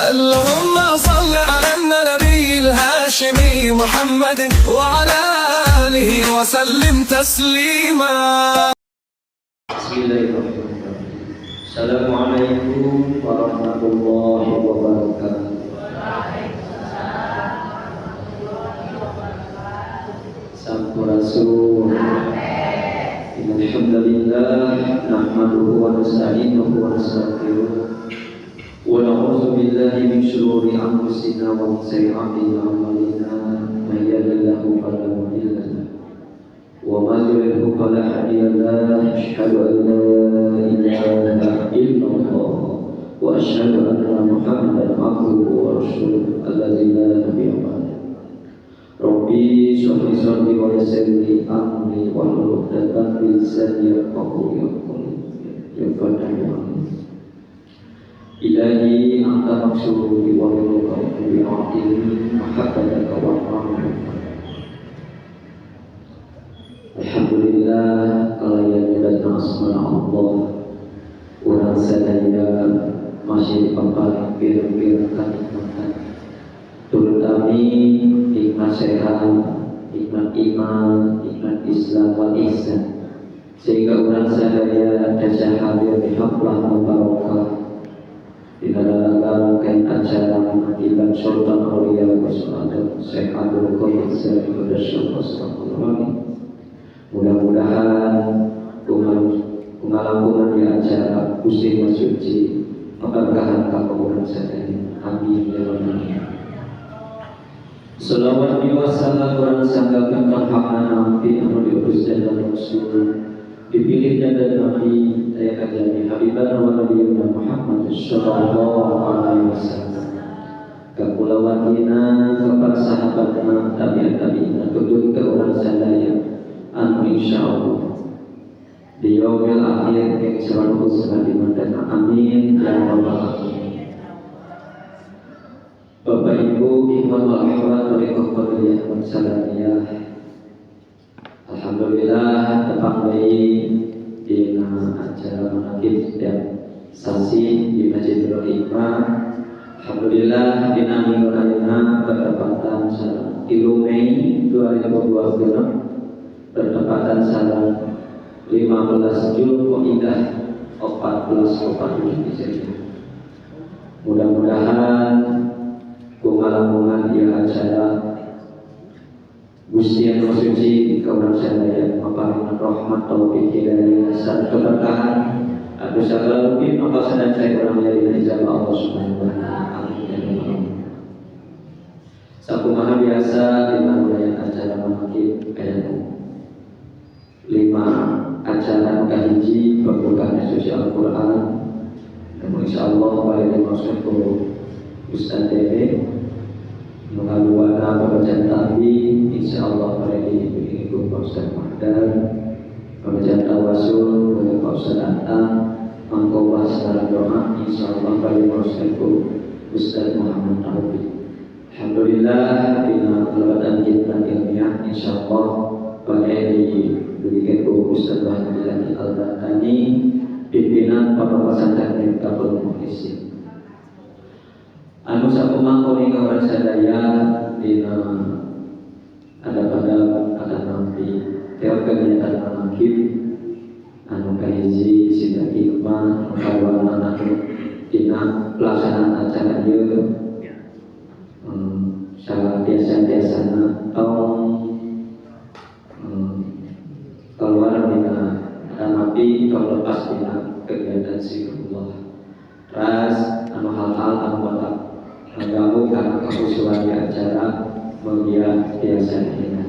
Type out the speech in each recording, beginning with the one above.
اللهم صل على النبي الهاشمي محمد وعلى آله وسلم تسليما. Bismillahirrahmanirrahim. Assalamualaikum warahmatullahi wabarakatuh. Sampurasun. Alhamdulillah nahmaduhu wa nasta'inuhu wa nastaghfiruh wa na'udzu billahi min shururi anfusina wa min sayyiati a'malina may yahdihillahu fala mudilla lahu wa man yudlil fala hadiya lahu asyhadu an la ilaha illallah wa asyhadu anna muhammadan abduhu wa rasuluhu alladzi la nabiyya ba'dahu. Rabbi sholli sholli wa yassirli amri wa hlul 'uqdatam min lisani yafqahu qawli. Ilahi anta maksudi wa ridha bi a'tini mahabbataka wa rahmataka. Alhamdulillah kalayan dan asma Allah urang sadaya masih papaling pir-pir kanikmatan terutami nikmat sehat, nikmat iman, nikmat Islam wal ihsan, sehingga orang sadaya dasa hadir di haflah mubarakah di dalam rangkaian acara pemanggilan Sultan Aulia Wassalam Syekh Abdul Qadir Syekh Abdul. Mudah-mudahan pengalaman di acara Gusti Masuci memberkahan kaum sadaya. Amin ya rabbal alamin. Salawat wa salam wa sanggapkan rahmatan nabi anu diutus dan rasul dipilihnya dan nabi saya kajani habibana wa nabiyuna Muhammad sallallahu alaihi wasallam kapulawatina kepada sahabatna tabi'in kedua ke orang sadaya anu insyaallah di yaumil akhir yang selalu sekali dan amin ya rabbal alamin. Bapak Ibu, ikhwan wal akhwat, warahmatullahi wabarakatuh, salamiyah. Alhamdulillah tetap baik di acara manaqib dan sasi di Masjidil Hikmah. Alhamdulillah di minggu raya bertepatan 1 Mei 2020 bertepatan 15 Zulqa'dah 1447 Hijriah. Mudah-mudahan kumalamungan dia acara Gusti yang suci kaulah sadaya maparingan rahmat taufik hidayah sarta keberkahan adu sagala rupi maka sadaya saya urang jadi ijabah Allah Subhanahu wa taala. Amin. Sakumaha biasa dina budaya acara manaqib aya 5 acara kahiji pembukaan suci Al-Qur'an dan insyaallah pada dimaksud Ustaz Dede mengaluana pembacaan tabi insyaallah pada diibu Ustaz Mahdar pembacaan tawasul oleh Pak Ustaz Atta mangkobah secara doa insyaallah pada Ustaz Muhammad Taufik. Alhamdulillah bina pelabatan kita ilmiah insyaallah pada diberikan ke Ustaz Muhammad Al-Batani pimpinan pembahasan teknik tabel muhisi anu sakumaha kuning orang sadaya dina ada pada akan nanti teori kegiatan manaqib anu kahiji sida hikmah kawan anu dina pelaksanaan acara ieu salah biasa-biasana tong keluar dina nabi kalau lepas dina kegiatan zikrullah ras anu hal-hal anu batak mengganggu karena kehusuan di acara media biasa ini.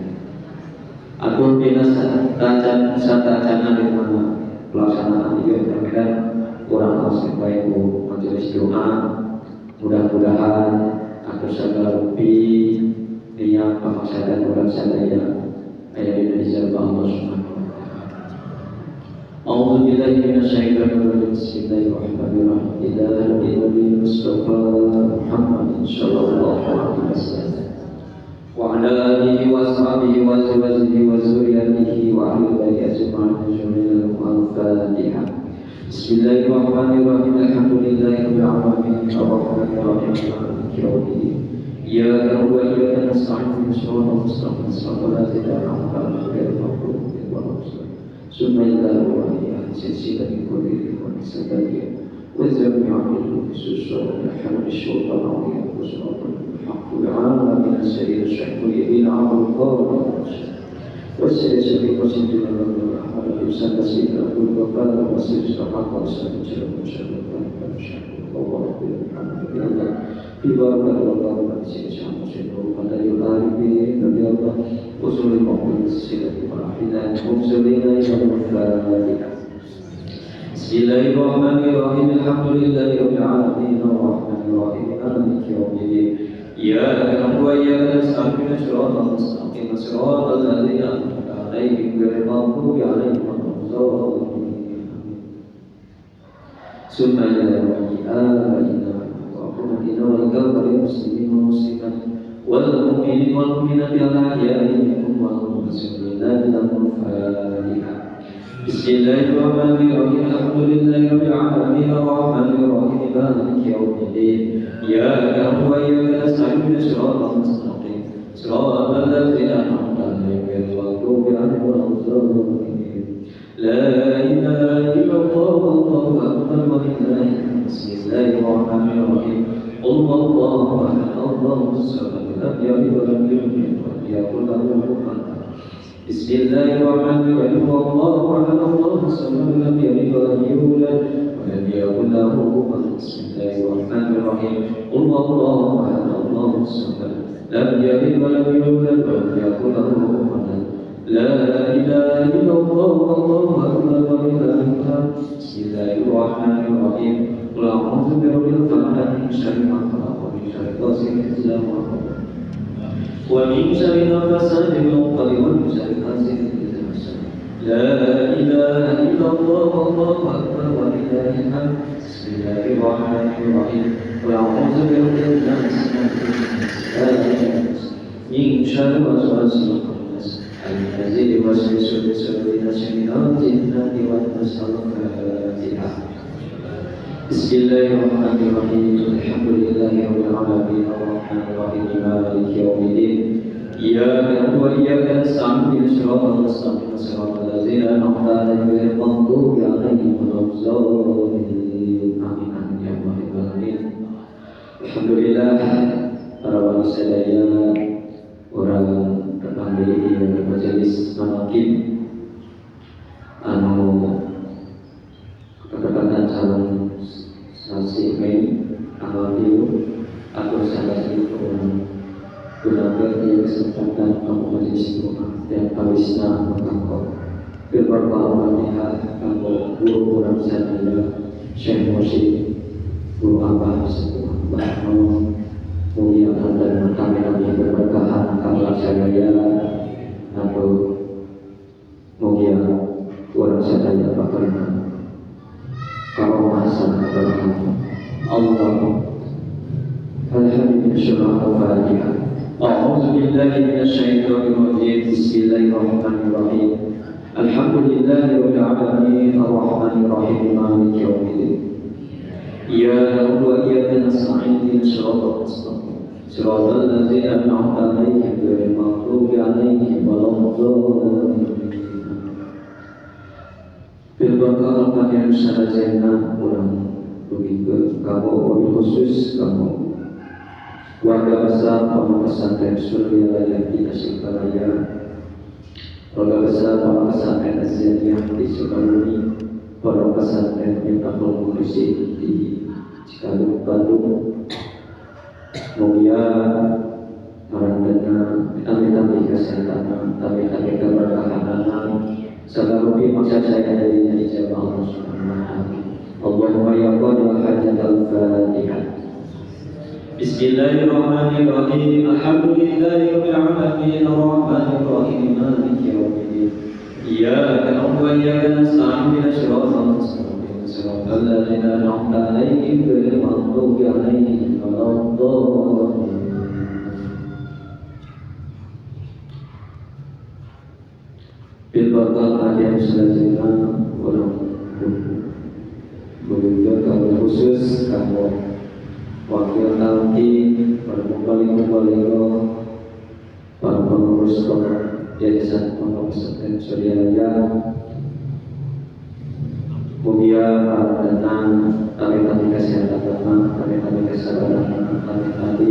Atur bina satacana di mana pelaksanaan itu dan kurang harus baik majelis doa. Mudah-mudahan atur segala rupi niat pemaksaan orang sadaya ayat ini dijabah Allah Subhanahu wa taala. A'udzu billahi minasyaitonir rajim. Bismillahirrahmanirrahim. Ila nabi Mustafa Muhammad sallallahu alaihi wasallam wa ala alihi wa sahbihi wa zawjihi wa zurriyyatihi wa ahli baiti ajma'in. Al-Fatihah. Bismillahirrahmanirrahim. Alhamdulillahirabbil alamin. الرحمن الرحيم مالك يوم الدين إياك نعبد وإياك نستعين اهدنا الصراط المستقيم صراط الذين أنعمت عليهم غير المغضوب عليهم ولا الضالين ثم إلى روحها سلسلة كل ونسبتها وجميع النصوص والحمد الشرطة العظيم وصراط الحق وعلى من السيد الشيخ اليمين عبد القادر والسلسلة وسيدنا محمد بن سيدنا أبو الوفاء والسلسلة حق وسلم وسلم الله الحمد لله في بارك الله والسلسلة وسلم وقدر الغالبين رضي الله وصول المؤمن السلسلة فرحنا ومسلمين إلى الفاتحة بسم الله الرحمن الرحيم الحمد لله رب العالمين الرحمن الرحيم مالك يوم الدين إياك نعبد وإياك نستعين اهدنا الصراط المستقيم صراط الذين أنعمت عليهم غير المغضوب عليهم ولا الضالين ثم إلى آبائنا وأمهاتنا والكفر المسلمين والمسلمات والمؤمنين والمؤمنات الأحياء منهم والمسلمين لهم الفاتحة بسم الله الرحمن الرحيم الحمد لله رب العالمين الرحمن الرحيم مالك يوم الدين إياك نعبد وإياك نستعين اهدنا الصراط المستقيم صراط الذين أنعمت عليهم غير المغضوب عليهم ولا الضالين لا إله إلا الله والله أكبر ولله بسم الله الرحمن الرحيم قل الله أحد الله الصمد لم يلد ولم يولد ولم يكن له كفوا أحد بسم الله الرحمن الرحيم الله أحد الله الصمد لم يلد ولم يولد ولم يكن له كفوا أحد بسم الله الرحمن الرحيم قل الله أحد الله الصمد لم يلد ولم يولد ولم يكن له كفوا أحد لا إله إلا الله والله أكبر ولله الحمد بسم الله الرحمن الرحيم قل أعوذ برب الفلق من شر ما خلق ومن شر غاسق إذا وقب ومن شر النفاثات في العقد ومن شر حاسد إذا حسد لا إله إلا الله والله أكبر ولله الحمد بسم الله الرحمن الرحيم قل أعوذ برب الناس من شر الوسواس الخناس الذي يوسوس في صدور الناس من الجنة والناس الفاتحة بسم الله الرحمن الرحيم الحمد لله رب العالمين الرحمن الرحيم مالك يوم الدين إياك نعبد وإياك نستعين اهدنا الصراط المستقيم صراط الذين أنعمت عليهم غير المغضوب عليهم ولا الضالين آمين آمين يا رب العالمين. Alhamdulillah para wali sadaya orang tetangga di majelis manakim anu kedekatan calon sasi Mei tanggal 3 atau salah satu gunakan di kesempatan kamu majelis doa dan kawisna mengangkut berbahagia kamu guru orang sadaya Syekh Mursyid Guru Abah semua bahwa muliakan dan kami berberkahan kamu sadaya atau mulia orang sadaya bagaimana kalau masa berkata Allah Alhamdulillah al-Fatihah A'udzu billahi minasyaitonir rajim Bismillahirrahmanirrahim Alhamdulillahirabbil alamin arrahmanir rahim maliki yaumiddin Iyyaka na'budu wa iyyaka nasta'in ihdinas siratal mustaqim siratal ladzina an'amta 'alaihim ghairil maghdubi 'alaihim waladdallin Berbakat apa yang sarjana orang begitu kamu wabil khusus kamu warga besar Pondok Pesantren Surya Raya di Tasikmalaya, warga besar Pondok Pesantren Azaniyah di Sukabumi, Pondok Pesantren Miftahul Mukrisin di Cikalong, Bandung. Mulia marandana amit-amit kesehatan, amit-amit keberkahan Salamu'alaikum maksud saya dari ijabah Allah subhanahu wa ta'ala Allahumma ya qadil hajat al-fatihah Bismillahirrahmanirrahim Alhamdulillahi rabbil alamin Ar-Rahmanir Rahim Maliki yaumiddin Iyyaka na'budu wa iyyaka nasta'in ihdinas siratal mustaqim siratal ladzina an'amta 'alaihim ghairil maghdubi 'alaihim waladdallin Bilbakat yang selanjutnya orang berbeda kamu khusus kamu Bismillahirrahmanirrahim. Para mubalik-mubalik, para pengurus Yayasan Pondok Pesantren Surya Raya, mugia para datang, tamu-tamu kesehatan, tamu-tamu kesabaran, tamu-tamu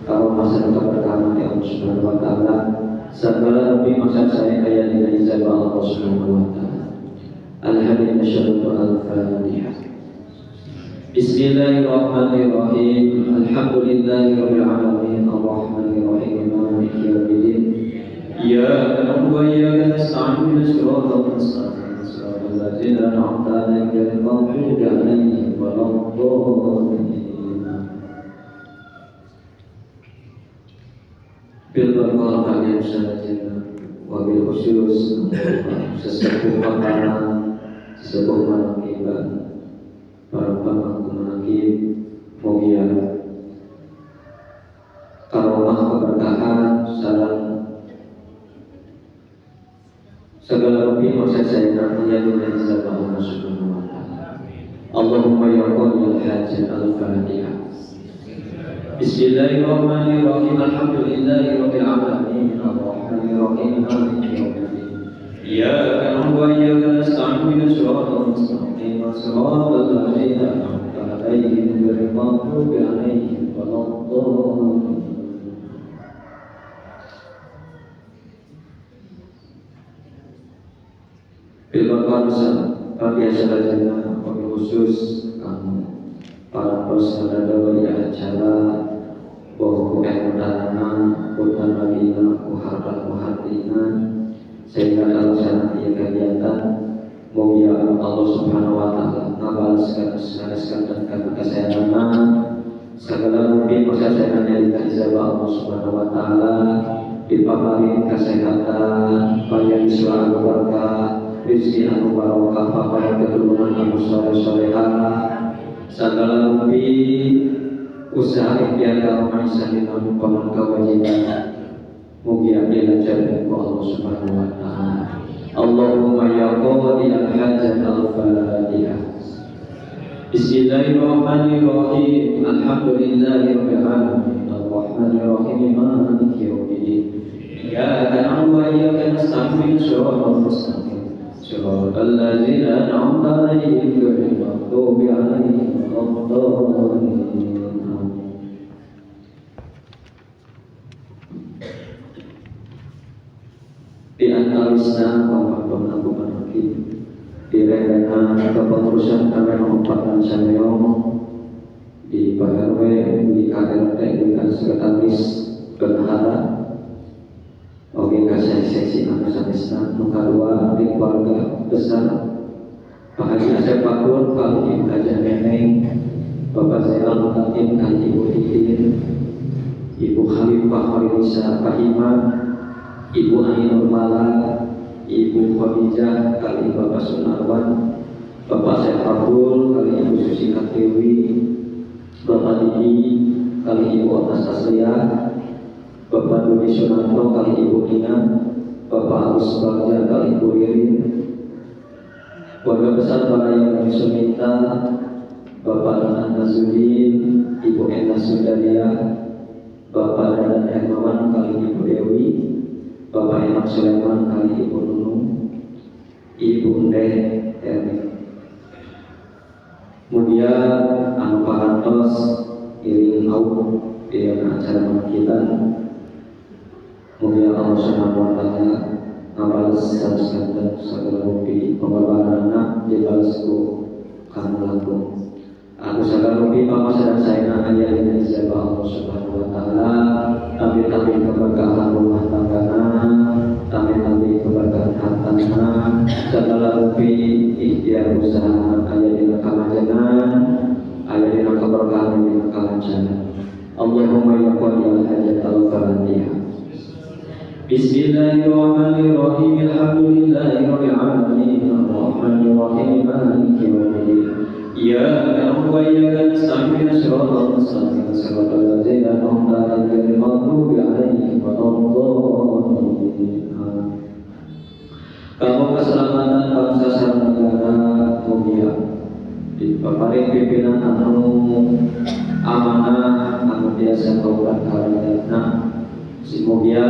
kalau masa keberkahan Allah Subhanahu Wa Taala, segala lebih masa saya kaya dengan izin Allah Subhanahu Wa Taala. Alhamdulillah. Al-Fatihah. Bismillahirrahmanirrahim. Alhamdulillahirabbil alamin. Arrahmanirrahim. Maliki yaumiddin. Iyyaka na'budu wa iyyaka nasta'in. Shiratal mustaqim. Shiratal ladzina an'amta 'alaihim ghairil maghdubi 'alaihim waladdallin. Bil barakah kalian saja wabil khusus sesepuh makanan sesepuh manakiban para pemangku manakib mugia karomah keberkahan salam segala rupi masa saya nantinya dengan izin Allah Subhanahu Wa Taala. Allahumma ya qadiyal hajat al-Fatihah. Bismillahirrahmanirrahim. Alhamdulillahirabbil alamin. Arrahmanirrahim. Maliki yaumiddin. Iyyaka na'budu wa iyyaka nasta'in. Shiratal mustaqim. Shiratal ladzina an'amta 'alaihim ghairil maghdubi 'alaihim waladdallin. Bil barakah biasa saja wabil khusus para peserta dari acara bahwa pertama bukan lagi muharram muharrina sehingga alasan ia kegiatan mulia Allah Subhanahu Wa Taala ngabalaskan dan kesehatan segala mungkin kesehatannya dengan izin Allah Subhanahu Wa Taala dipaparin kesehatan banyak suara berkah rezeki anu barokah paparan keturunan anu saleh-salehah segala lebih usaha ikhtiar manusia di dalam kewajiban mugia dilancarkan oleh Allah Subhanahu Wa Taala. Allahumma ya qadiyal hajat al-Fatihah. Bismillahirrahmanirrahim. Alhamdulillahirabbil alamin. Arrahmanirrahim. Maliki yaumiddin. Iyyaka na'budu wa iyyaka nasta'in. Shiratal mustaqim. Shiratal ladzina an'amta 'alaihim ghairil maghdubi 'alaihim waladdallin. Di antaranya pembangunan hakim di rencana kepengurusan kami menempatkan Sanyo di PRW di KRT di sekretaris bendahara oke kasih seksi anusamisna mengadua di keluarga besar Pak Haji Asep Pakun Pak Haji Kaja Neneng Bapak Zainal Mutakin dan Ibu Titin Ibu Khalifah Khalifah Pak Imam Ibu Ainur Mala, Ibu Khadijah, kali Bapak Sunarwan, Bapak Syekh Abdul, kali Ibu Susi Katiwi, Bapak Didi, kali Ibu Atas Taslia, Bapak Dudi Sunarto, kali Ibu Nina, Bapak Agus Bagja, kali Ibu Ririn, keluarga besar para yang Sumita, Bapak Nanan Nazudin, Ibu Enda Sundaria, Bapak Dadan Hermawan, kali Ibu Dewi, Bapak Imam Sulaiman kali Ibu Nunung, Ibu Ndeh Erni. Kemudian anu parantos iring au di acara kita. Kemudian Allah Subhanahu Wa Taala ngabalas dan segala rupi pengorbanan dibalasku kamu laku. Aku segala rupi pamasaran saya nak ayat ini sebab Allah Subhanahu Wa Taala. Tapi keberkahan rumah tanggana, tapi keberkahan hartana, segala rupi ikhtiar usaha ayat di kamajanan, ayat di keberkahan di kelancaran. Allahumma ya qadiyal hajat al-Fatihah. Bismillahirrahmanirrahim. Alhamdulillahirabbil alamin. Arrahmanirrahim. Maliki yaumiddin. Iyyaka na'budu wa iyyaka nasta'in. Shiratal mustaqim. Shiratal ladzina an'amta 'alaihim ghairil maghdubi 'alaihim waladdallin. Kamu keselamatan bangsa dan negara mulia dipaparin pimpinan anu amanah anu biasa kaulah karadana semoga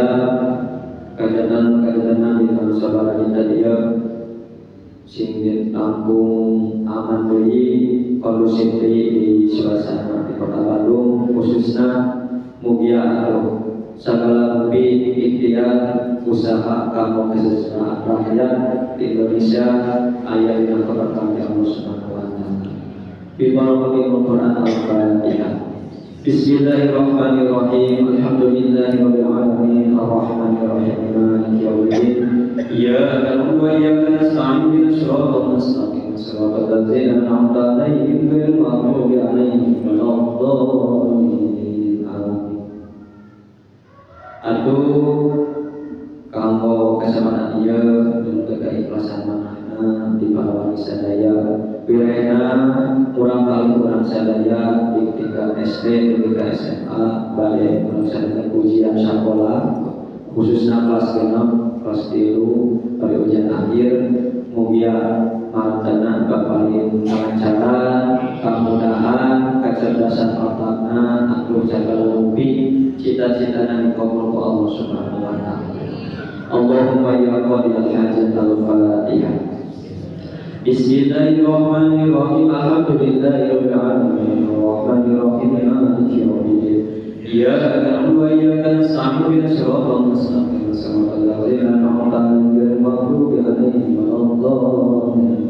kajadanan di dalam sabar kita dia sing ditanggung aman deui kondusif di suasana di Kota Bandung khususnya mugia segala lebih ikhtiar usaha kamu kesejahteraan rakyat di Indonesia ayat yang keberkahan Allah Subhanahu wa taala. Bi barakatil Quran Al-Fatihah. Bismillahirrahmanirrahim. Alhamdulillahirabbil alamin arrahmanir rahim maliki yaumiddin. Iyyaka na'budu wa iyyaka nasta'in ihdinas siratal mustaqim siratal ladzina an'amta 'alaihim ghairil maghdubi 'alaihim waladdallin. Aduh kamu kesempatan dia untuk keikhlasan manahna di pahlawan sadaya wirena kurang kali kurang sadaya di tingkat SD di tingkat SMA balik melaksanakan ujian sekolah khususnya kelas 6 kelas 3 pada ujian akhir mugia martana paling lancaran kemudahan kecerdasan otakna atuh segala lebih cita-cita dan dikabul ku Allah Subhanahu wa taala. Allahumma ya qadiyal hajat al-Fatihah. Bismillahirrahmanirrahim. Alhamdulillahirabbil alamin arrahmanir rahim maliki yaumiddin. Iyyaka na'budu wa iyyaka nasta'in ihdinas siratal mustaqim siratal ladzina an'amta 'alaihim ghairil maghdubi 'alaihim waladdallin.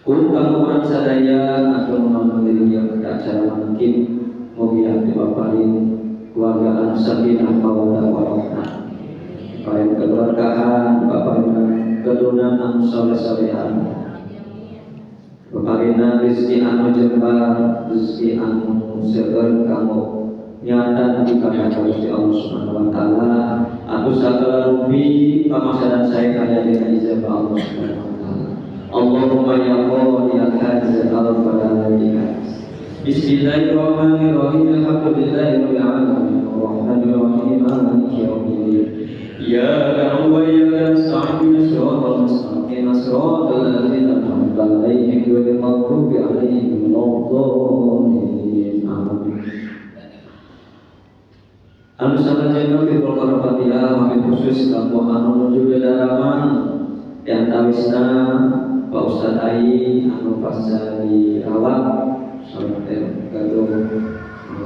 Kun kamu sadaya atau mengambil yang acara mungkin mugia dipaparin keluarga anu sakinah mawaddah warahmah. Paling keberkahan paparin keturunan anu saleh-salehan. Paparin rezeki anu jembar, rezeki anu seger kamu nyata dikatakan oleh Allah Subhanahu wa taala. Atu sagala rupi pamasaran saya kaya dengan ijabah Allah Subhanahu wa taala. Allahumma ya qadiyal hajat al-Fatihah. Bismillahirrahmanirrahim. Alhamdulillahirabbil alamin arrahmanir rahim maliki yaumiddin. Iyyaka na'budu wa iyyaka nasta'in ihdinas siratal mustaqim siratal ladzina an'amta 'alaihim ghairil maghdubi 'alaihim waladdallin. Amin. Anu salajengna fi Al-Fatihah wabil khusus kanggo anu nuju dalaman yang tawisna Pak Ustaz Ai anu pasca dirawat sampai gadung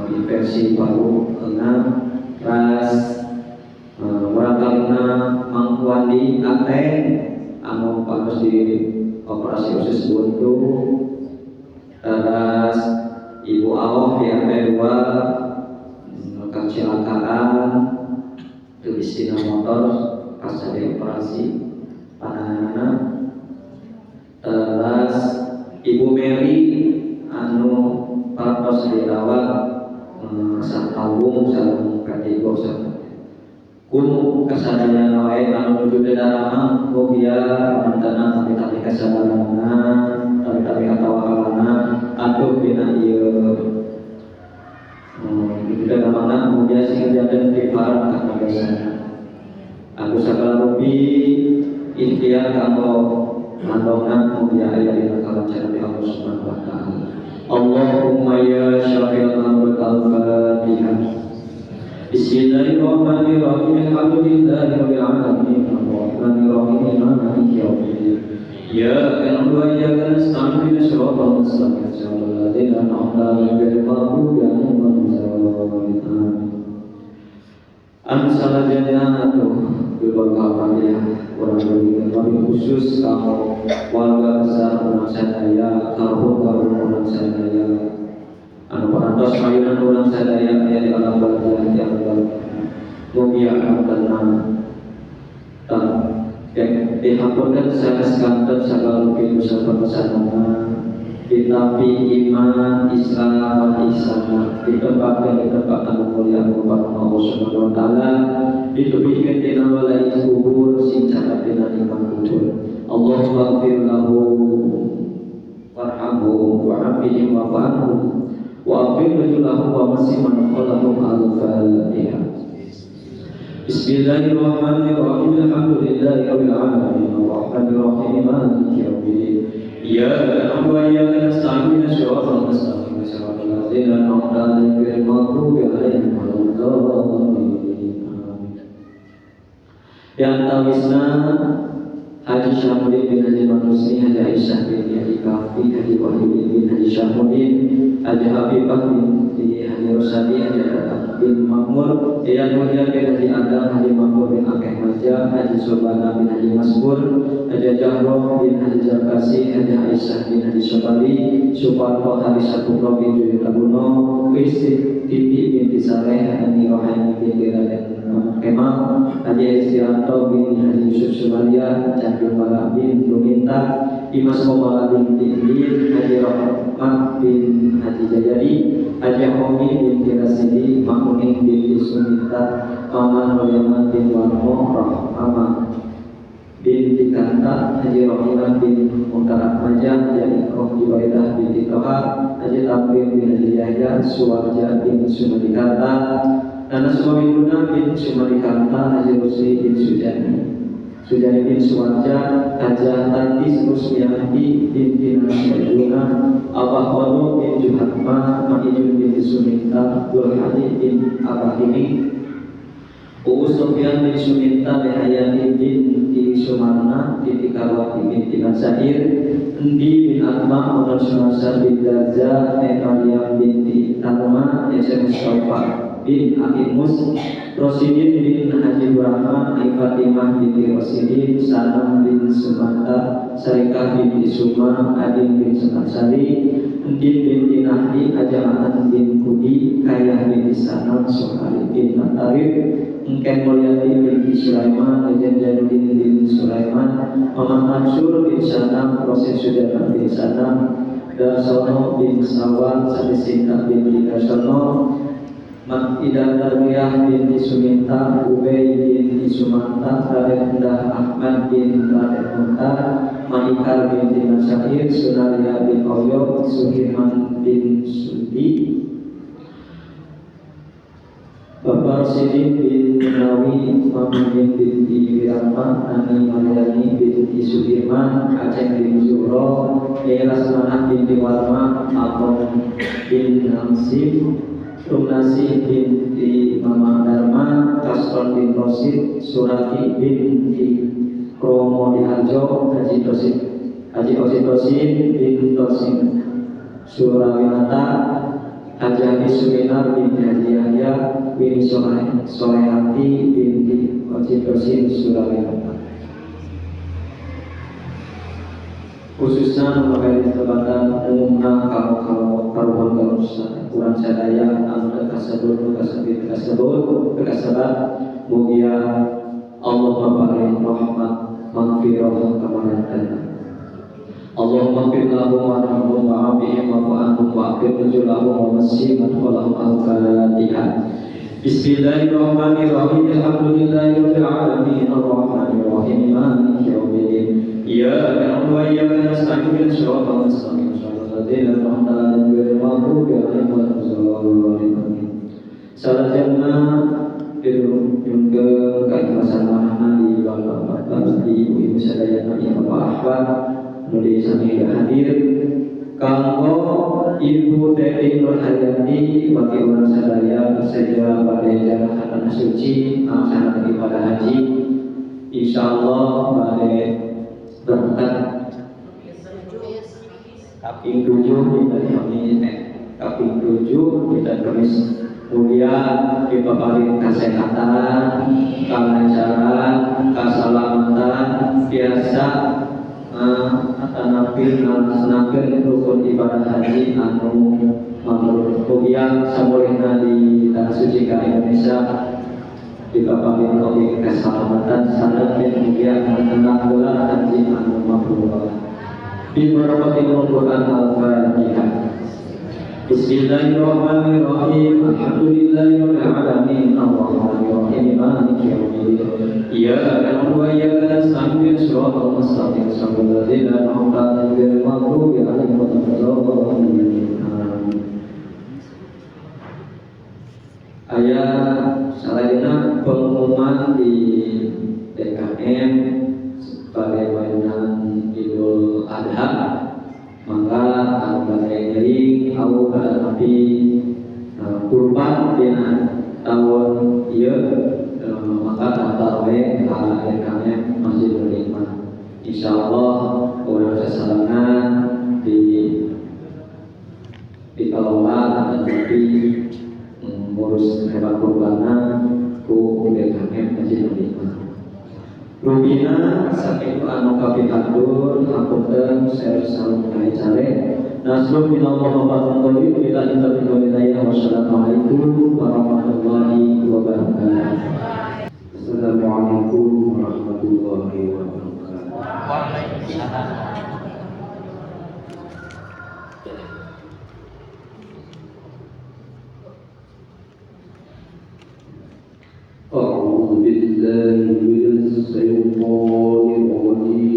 di versi baru kena ras murakalina mangkuandi ateng anu pas di operasi usus buntu ras Ibu Awah di RT 2 kecelakaan tulis dina motor pas di operasi panahana ras Ibu Mary anu patos dirawat sang tabung sang katigo sang kun kesadaran wae anu nuju darama mugia mantana tapi kesadaran tapi katawakalana atuh dina ieu kita namana mugia sing jaden kifarat kana biasana aku sagala rupi ikhtiar kanggo mandongan mugia aya dina kalancaran Allah Subhanahu wa taala. Allahumma ya syafi'al amr al-Fatihah. Bismillahirrahmanirrahim. Alhamdulillahirabbil alamin arrahmanir rahim maliki yaumiddin. Iyyaka na'budu wa iyyaka nasta'in ihdinas siratal mustaqim siratal ladzina an'amta 'alaihim ghairil maghdubi 'alaihim waladdallin. Anu salajengna atuh beberapa ya orang lebih khusus kamu warga besar orang sadaya kaum orang sadaya anu parantos mayunan orang sadaya aya di alam barzah yang mugia tenang dan dihampunkan sanes-kanten sagala mungkin dosa perpesanana ditapi iman Islam ihsan ditempatkan di tempat anu mulia Allah Subhanahu wa taala ditebihkeun dina walai kubur sing catat dina nikmat kubur. Allahumma ighfir lahu warhamhu wa'afihim wa'fu anhum wa'afir lahu wa masiman qalahum al-Fatihah. Bismillahirrahmanirrahim. Alhamdulillahirabbil alamin arrahmanir rahim maliki yaumiddin. Iyyaka na'budu wa iyyaka nasta'in ihdinas siratal mustaqim صراط الذين أنعمت عليهم غير المغضوب عليهم ولا الضالين. Yang tawisna Haji Syahmudin bin Haji Manusi, Haji Aisyah bin Haji Kafi, Haji Wahid bin Haji Syahmudin, Haji Habibah bin Haji Rosadi, Haji Adam bin Makmur, Yayan Mulia bin Haji Adam, Haji Makmur bin Akeh Maja, Haji Sobana bin Haji Masbur, Haji Jahroh bin Haji Jarkasi, Haji Aisyah bin Haji Sobali, Suparto Haji Sapukro bin Juli Tabuno, Kristi Titi bin Saleh, Haji Rohani bin Raden Kemal, Haji Istianto bin Haji Yusuf Sumalia, Haji Mala bin Luminta, Imas Komala bin Tindi, Haji Rahmat bin Haji Jayadi, Haji Homi bin Kirasidi, Makmuning bin Suminta, Maman Royaman bin Warmo, Rahmah bin Dikanta, Haji Rohiman bin Mungkarat Majah, Haji Iqroh Jubaidah bin Titoha, Haji Tamrin bin Haji Yahya, Suwarja bin Sumadikata, Nana Suami Guna bin Sumadikanta, Haji Rusi bin Sujani bin Suwarja, Haji Tantis Rusmiati bin Dinasya Abah Wano bin Juhatma, Mahijun bin Suminta, Gul Haji bin Abahini, Uus Sofian bin Suminta, Behayani bin Sumarna, Titi Karwati bin Timasair, Endi bin Atma, Onor Sunasa bin Daza, Ekalia bin Tarma, Yasir Mustafa bin Akimus, Rosidin bin Haji Rahman, Fatimah bin Rosidin, Sanam bin Sumanta, Sarikah bin Suma, Adin bin Semansari, Endin bin Nahdi, Ajamaan bin Kudi, Kayah bin Sanam, Sohari bin Natarib, Engken Mulyadi bin Sulaiman, Ejen Januddin bin Sulaiman, Muhammad Mansur bin Sanam, Proses Sudara bin Sanam, Darsono bin Sawan, Sadisinta bin Darsono, Makidah Darwiyah bin Suminta, Ubay bin Sumanta, Raden Ahmad bin Raden Muntar, Maikar bin Nasyair, Sunaria bin Oyo, Suhirman bin Sudi, Bapak Rosidin bin Nawi, Mamuddin bin Wirama, Nani Maryani bin Sudirman, Aceh bin Zuro, Lasmanah bin Warma, Abong bin Namsim, Tumnasi bin Mama Dharma, Kasron bin Rosid, Surati bin Kromo Diharjo, Haji Osid Rosin bin Rosin Surawinata, Haji Habis Suminar bin Haji Yahya bin Solehati bin Osid Rosin Surawinata. Khususnya memakai kesempatan umumnya kalau karuan kurang sadaya anu kasebut mugia Allah memberi rahmat maghfirah kepada Allahumma fir lahum wa rahmahum wa afihim wa fa'anhum wa afir nuzulahum wa masihim wa lahum al-Fatihah. Bismillahirrahmanirrahim. Alhamdulillahirabbil alamin arrahmanir rahim maliki yaumiddin. Iyyaka na'budu wa iyyaka nasta'in shiratal mustaqim shiratal ladzina an'amta 'alaihim ghairil maghdubi 'alaihim waladdallin. Sarjana Ilmu ke keikhlasan mana di bapak-bapak, di ibu-ibu sadayana yang Bapak nulis sami hadir. Kanggo Ibu Teti Nurhayati wakil ulang sadaya saja pada jalan kata suci melaksanakan ibadah haji. Insyaallah pada berkat kaping 7 kita tulis mulia dipaparin kesehatan, kelancaran, keselamatan biasa atanapi melaksanakan rukun ibadah haji anu mabrur mugia samulihna di tanah suci ka Indonesia dipaparin oleh keselamatan sanadkeun mugia mengenang bulan haji anu mabrur bi barakatil Quran al-Fatihah. Bismillahirrahmanirrahim. Alhamdulillahirabbil alamin arrahmanirrahim maliki yaumiddin. Iyyaka na'budu wa iyyaka nasta'in shiratal mustaqim shiratal ladzina an'amta 'alaihim ghairil maghdubi 'alaihim waladdallin. Aya salahina pengumuman di DKM sebagai mainan Idul Adha. Maka anu bade geuring au napi kurban dina tahun ieu maka tarawih akhir kami Masjidul Hikmah. Insyaallah urang sasarangan dikelola dan tapi ngurus hewan kurbanan ku DKM Masjidul Hikmah. Rubina saking anu kapitandur hapunten saya salam care nasrul minallah wa barakatuh bila inna billahi wassalamualaikum warahmatullahi wabarakatuh. Assalamualaikum warahmatullahi wabarakatuh. Waalaikumsalam. أعوذ بالله من الشيطان الرجيم.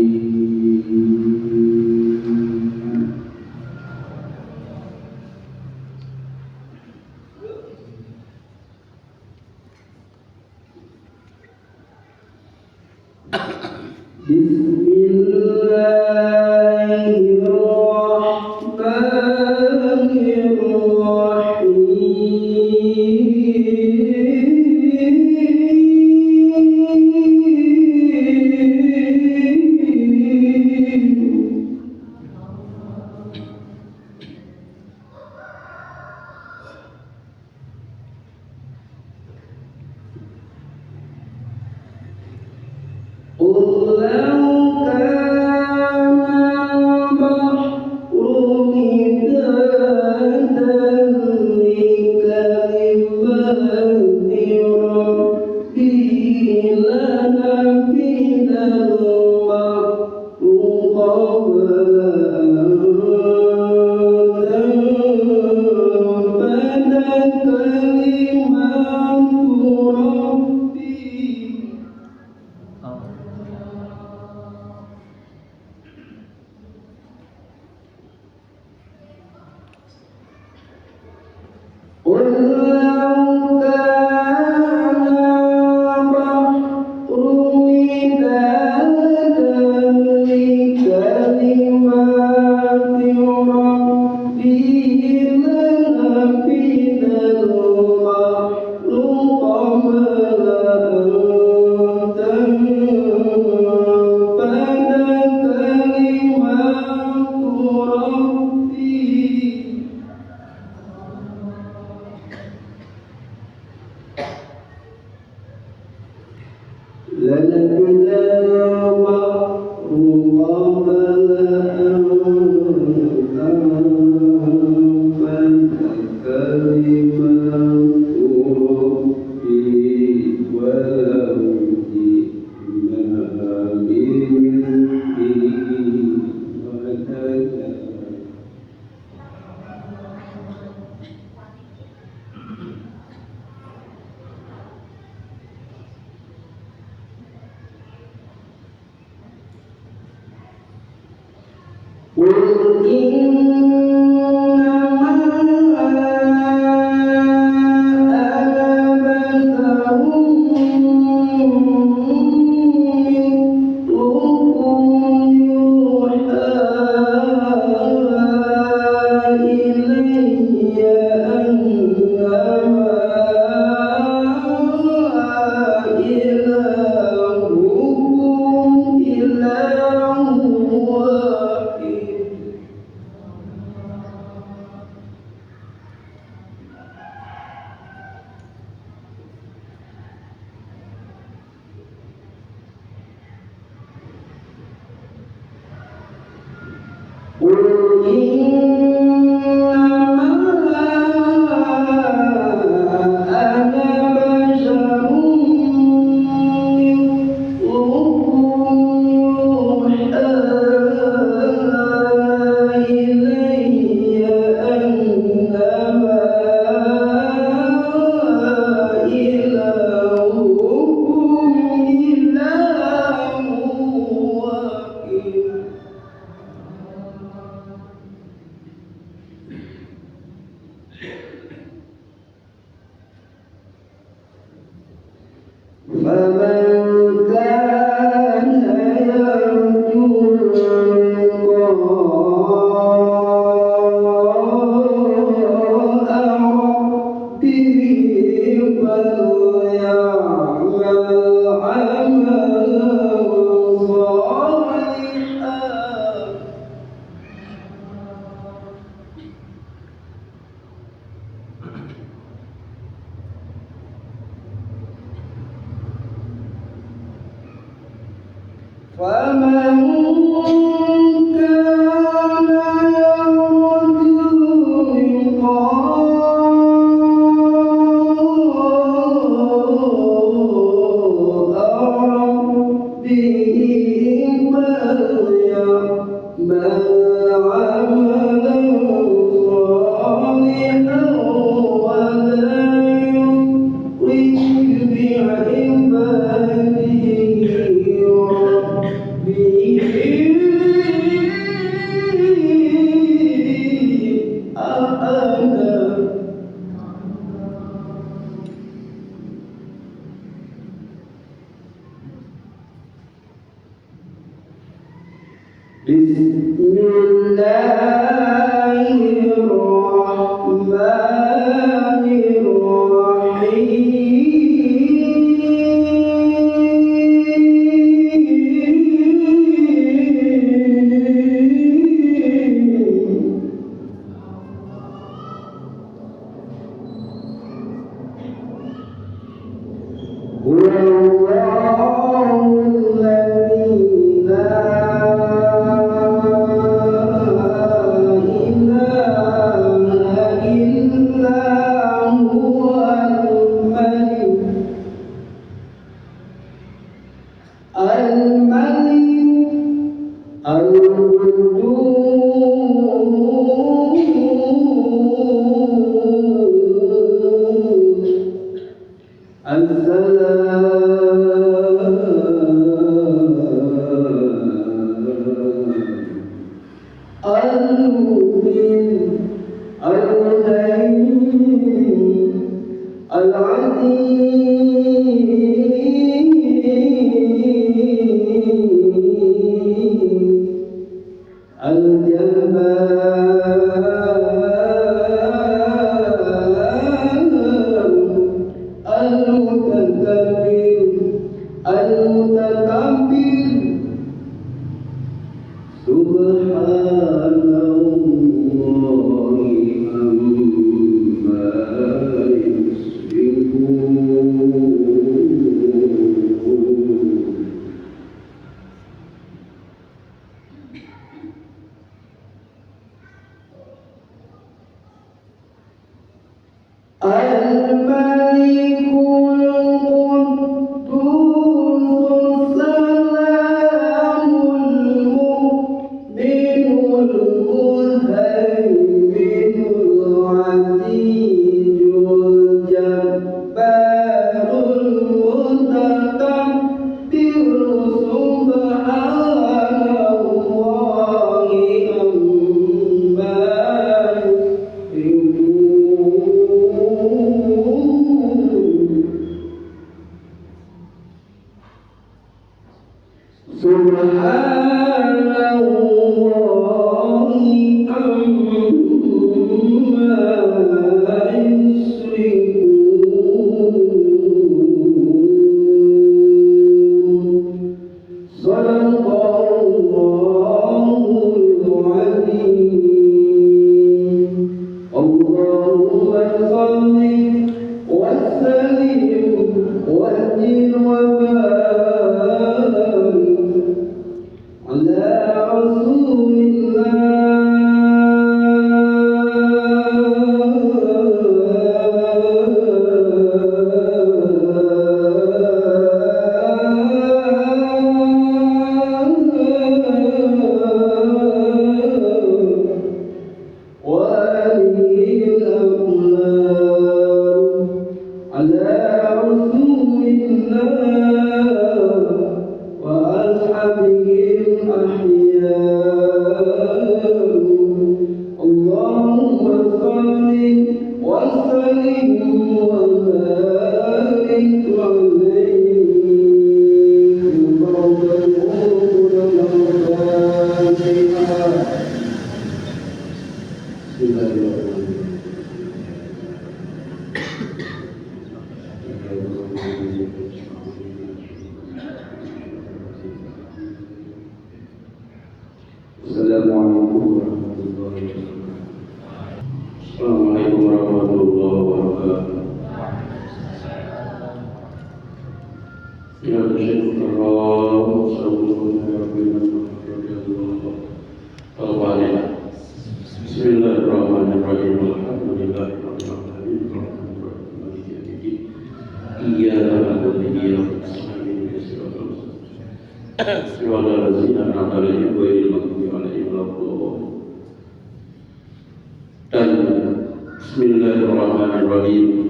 فمن كان يرجو فمن كان يرجو لقاء ربه فليعمل عملا صالحا ولا يشرك بعبادة Assalamualaikum warahmatullahi wabarakatuh. Subhanallazina an'amta 'alaihim ghairil maghdubi 'alaihim waladdallin. Dan Bismillahirrahmanirrahim.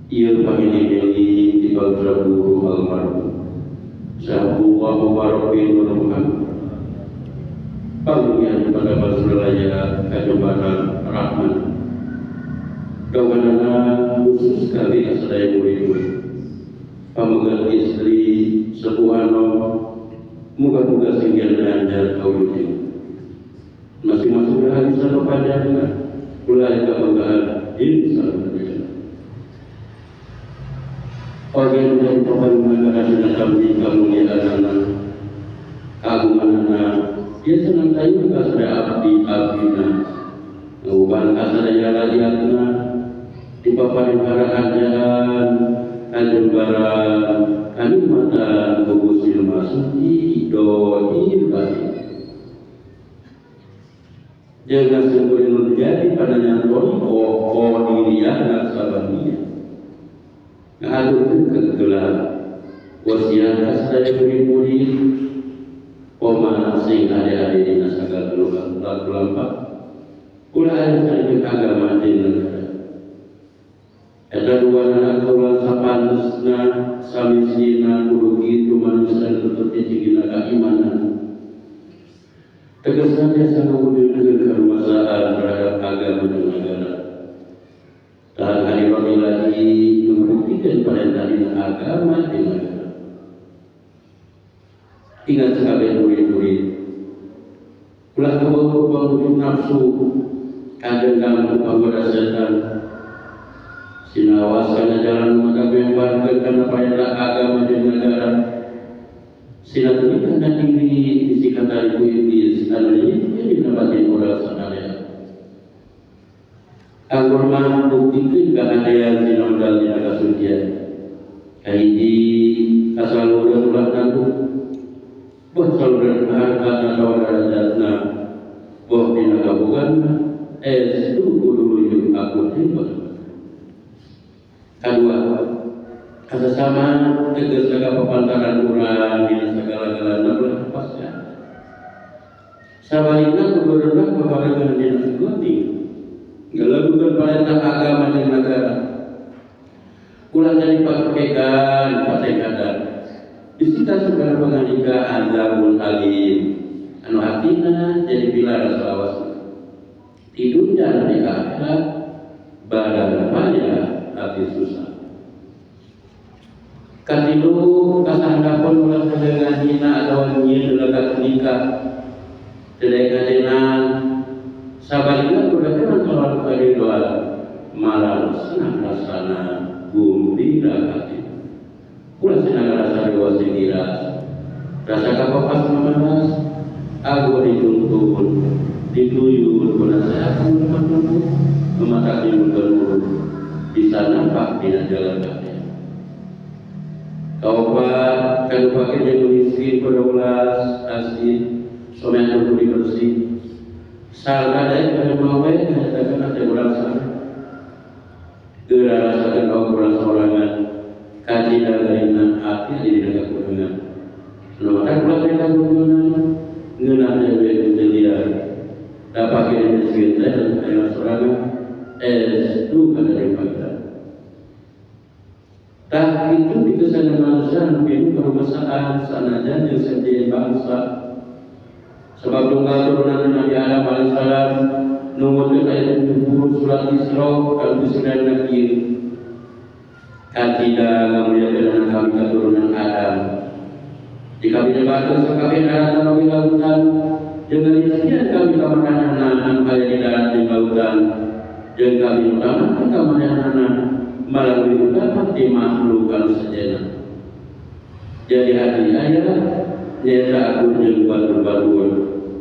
Ieu pangini-ini di Bagrabu almarhum Sahabu wa Mubarokin Muhammad Panggian pada Basuralaya Kajobanan Rahman Dawanana khusus sekali asadaya murid-murid pamegat istri sepuhano muga-muga singgian lancar kaulujing masing-masing hari satu panjangnya mulai kebanggaan insyaallah. Orang yang berhubungan dengan kami kemuliaan keagungan dia senang tahu kasada abdi-abdina bukan kasada yala-yalna di paparan kerajaan kanjembaran kalimatan gugusil masuki doi kali jangan sembunyi terjadi pada nyantoni diriana sabania ngalurin kegelar wasiat kasada murid-murid pemana sing adik-adik di nasagal kelompok kula ayat agama di negara ada dua anak kaulah sapanusna samisina kurugi itu manusia seperti jigina keimanan tegasnya dia sangat menunjukkan kerumasaan terhadap agama di negara dan hari lagi membuktikan perintah agama di negara. Ingat sekali murid-murid ulah kebawa-bawa nafsu kadang dalam penggoda setan sinawas karena jalan mengabarkan karena perintah agama di negara sinaturikan dan diri disikat dari iblis anu ini dapatin moral sanadaya anggur mah buktikan kehadiran di modal di negara sucian kahiji kasaluran ulah nanggung buat saluran harta atau darajatna buat di negara bukan itu kudu yuk aku timbul kedua kata sama tegas segala pepantaran urang di segala-galanya boleh lepaskan sabaliknya kebenaran kepada dengan segala ngelakukan perintah agama di negara pulang dari pakaikan disita segala pengadika azabul alim anu artinya jadi pilar selawas di dunia dan di akhirat badan banyak hati susah katilu kasandapun ulah dengan hina atau nyin lega nikah dengan sabaliknya kudakan kalau kali doa malam senang rasana gembira hati ulah senang rasa doa sendiri rasa kapapas memanas aku dituntun dituyur penasehat memataki mundur bisa nampak di jalan kaki kau pak kalau pakai jago miskin perulas asli somen budi bersih salah ada yang mau katakan ada merasa rasakan kau merasa orangan kaji dari hati di negara kuningan nomor pulang mereka kuningan ngenah dari dia dapat kirim sekitar dan ayo sorangan itu kada daripada tak itu dikesan manusia mungkin permasalahan sanajan yang sendiri bangsa sebab tunggal turunan Nabi Adam alaihissalam nunggu ayat 70 surat Isra kalau sudah Nabi katida kemuliaan kami keturunan Adam jika bila bagus kami darat Nabi lautan dengan isian kami kemana-mana kaya di darat di lautan dan kami utamakan kemana-mana malah lebih utama di makhluk kalau sejenak jadi hati ayat nyata aku jengkuat berbaluan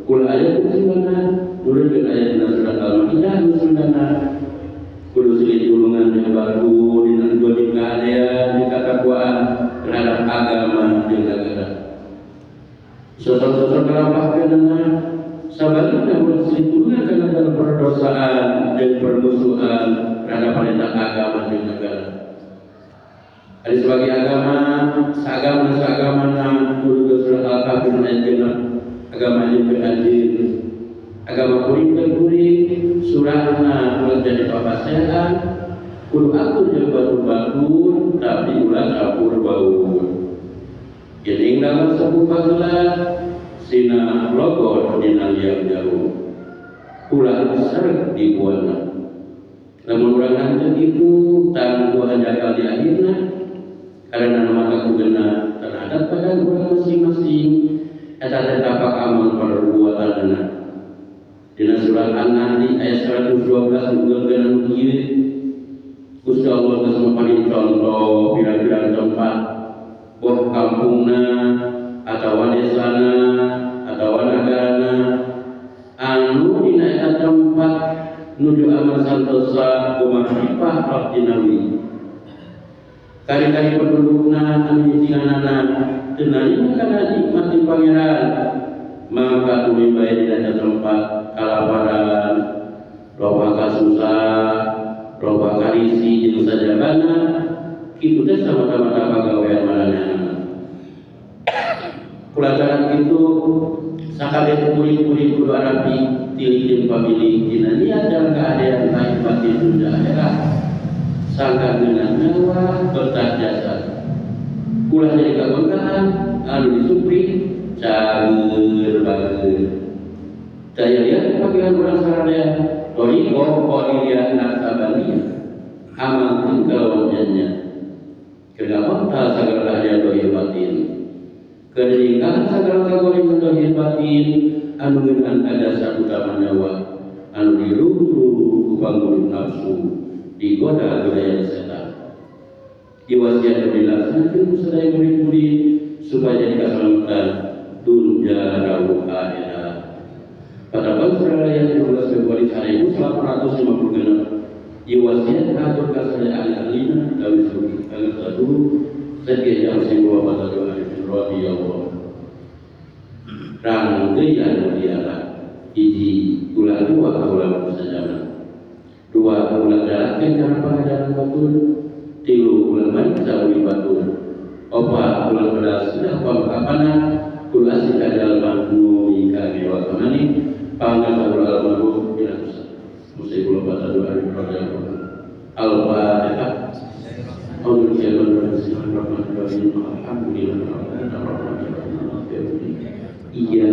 kul ayat kusimana nurut dengan ayat surat al-ma'idah kusimana kudu sedikit gulungan yang baru dengan dua keadaan di ketakwaan terhadap agama di negara sosok-sosok melampahkan sahabatnya bersinggungan karena dalam perdosaan dan permusuhan terhadap perintah agama di negara Ada sebagai agama kudu surah Al-Kafirun ayat genep agama jeung anjir agama kuring surahna ulah jadi papasehan kudu atur jeung batu-batu tapi ulah campur baur geuning dalam sabu pagelar sina logo dina liang jauh ulah sareng dibuatna lamun urang hanteu itu tangguh ajakal di akhirna karena maka kugena terhadap pada urang masing-masing eta teh tapak amal perbuatanna dina surat An-Nahl ayat 112 nunggalkeun ieu Gusti Allah geus mapari contoh pirang-pirang tempat boh kampungna atawa desana atawa nagarana anu dina eta tempat nuju amal santosa gumahrifah rabbinawi kari-kari pendudukna anu hijinganana teu narima kana nikmati pangeran maka tuluy bae dina tempat kalaparan loba kasusah loba karisi jeung sajabana kitu teh sama-sama pagawean maranehna kulantaran kitu sakabeh murid-murid kudu arapi tilih pamilih dina niat dan keadaan lahir batin dunia akhirat sangka dengan nyawa bertah jasad ulah jadi kebanggaan anu disupri cager banget daya lihat bagian orang saraya toriko qoliyah nasabaniyah amalkan kelawannya kenapa segala keadaan dohir batin keringkan segala kagoring dohir batin anu ngeunaan ada satu utama nyawa anu diruru bangun nafsu digoda budaya setan diwasiat dilaksanakan sedaya murid-murid supaya jadi keselamatan dunia rawuh akhirat pada bangsa raya 12 Februari 1856 diwasiat atur kasadaya ahli-ahlina gawe suci agar satu sekian jam simbola pada doa radhiyallahu rang gaya diarah hiji ulah dua ulah sajana dua ulah daratkeun kana pangajaran batur tilu ulah maca uli batur opat ulah bedas sudah pamkapana kul asik adal mahnu ikami wa kamani pangajaran al-mahnu bila musik ulah baca doa radhiyallahu al-fatihah Bismillahirrahmanirrahim alhamdulillahirabbil alamin iya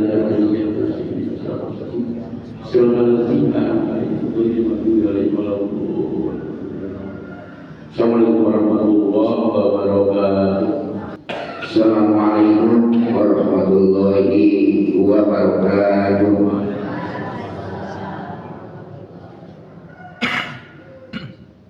Assalamualaikum warahmatullahi wabarakatuh. Assalamualaikum warahmatullahi wabarakatuh.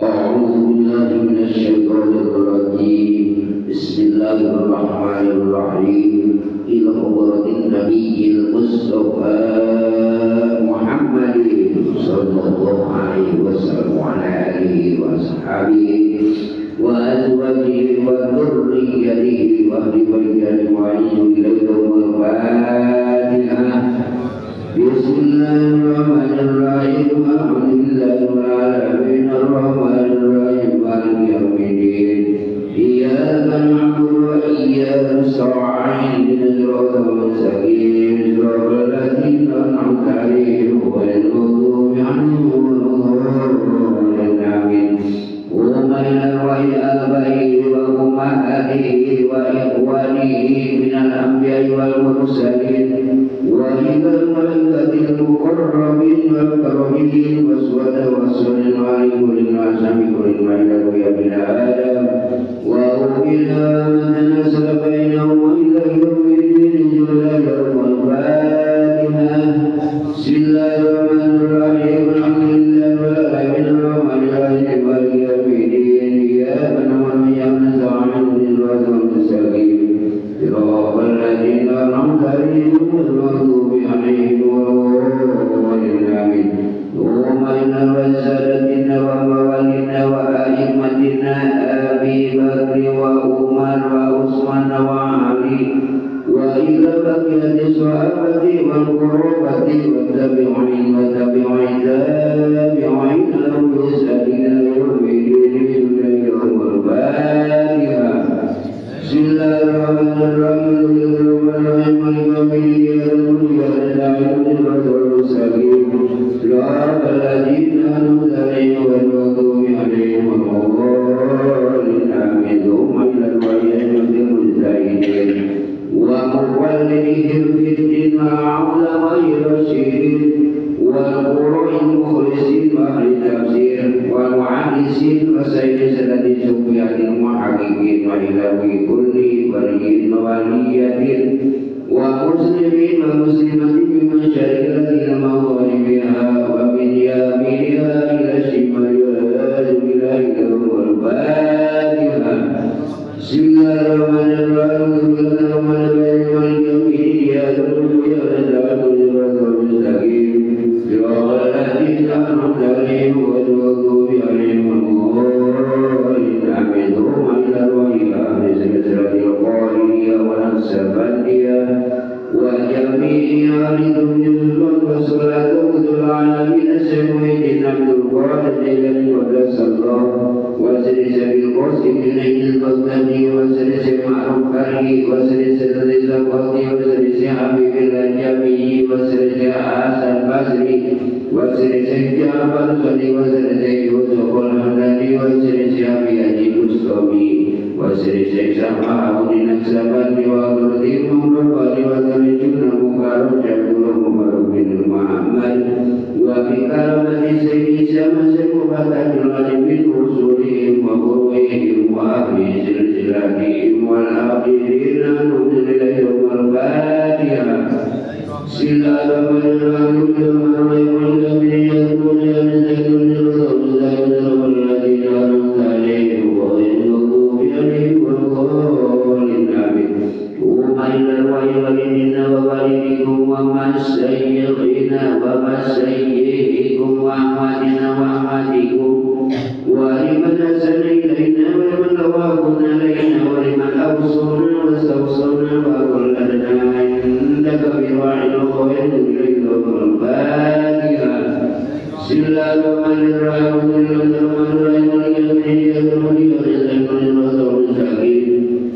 A'udzu billahi minasyaitonir rajim. Bismillahirrahmanirrahim. Ila hadratin nabiyil mustafa Muhammadin sallallahu alaihi wasallam wa ala alihi wa ashabihi wa azwajihi wa dhurriyyatihi wa ahli baitihi ajma'in ilaihi al-Fatihah. Bismillahirrahmanirrahim. Alhamdulillahirabbil alamin arrahmanirrahim maliki yaumiddin. Iyyaka na'budu wa iyyaka nasta'in ihdinas siratal mustaqim siratal ladzina an'amta 'alaihim ghairil maghdubi 'alaihim waladdallin. Amin. Wa man aba'ihi wa ummahatihi wa ikhwanihi minal anbiya'i wal mursalin wa ilal malaikatil muqarrabin wal karamin waswada wassalin alaikum lil asamikum wa ila ya adam wa ubina manasala bainahum ila yawmiddin jalaluhu al-fatihah. Bismillahirrahmanirrahim. Alhamdulillahirabbil alamin maliki yaumiddin iyyaka na'budu wa iyyaka nasta'in ihdinas siratal mustaqim siratal ladzina an'amta 'alaihim ghairil maghdubi 'alaihim waladdallin. Amin. Allahumma inna wasadatina wa mawalina wa a'immatina Abi Bakri wa Umar wa Utsman wa Ali wa ila baqiyati sahabati wal qurrabati wa tabi'in lahum bi ihsanin ila yaumiddin. Al-Fatihah. وسيد سند سفيان وحقيق وإلهي كل ولي وولية ومسلمين ومسلمة بمشارق الذين مغاربها ومن يمينها إلى شمالها بالله لهم الفاتحة. بسم الله الرحمن الرحيم الرحمن الرحيم مالك يوم الدين إياك نعبد وإياك نستعين المستقيم صراط الذين أنعمت عليهم غير المغضوب عليهم ولا الضالين آمين. اللهم إلى الوحي بسمة القارئة والسبتية وجميع لدنيا والصلاة والعالمين سيدنا عبد القادر الجيلاني قدس الله وسلس بالقاسم إليه البغدادي وسلس معروف علي وسلس الرزق القاضي وسلس حبيب الجامعي وسلس حسن البصري وسلس جعفر الصديق وسلس يوسف الحمداني وسلس أبي أجيب الصومي وسلس سماع من السبت وقرطي مغربات وترجمنا مقارب شكر مقارب بن محمد وبكرامة سيد شمس مفتح الغالبين رسولهم وقروئهم وأهل سلسلتهم والآخرين نزل إليهم الفاتحة. بسم الله الرحمن الرحيم والذين يدعون والذين أنعمت عليهم غير المغضوب عليهم ولا الضالين آمين. قوم إلى الوحي والدين ووالدكم ومشايخنا ومشايخكم وأحمدنا وأحمدكم ولمن أحسن إلينا ولمن أواكنا علينا ولمن أوصونا واستوصونا وكلنا عندك بواعي الخير إليك الفاتحة. بسم الله الرحمن الرحيم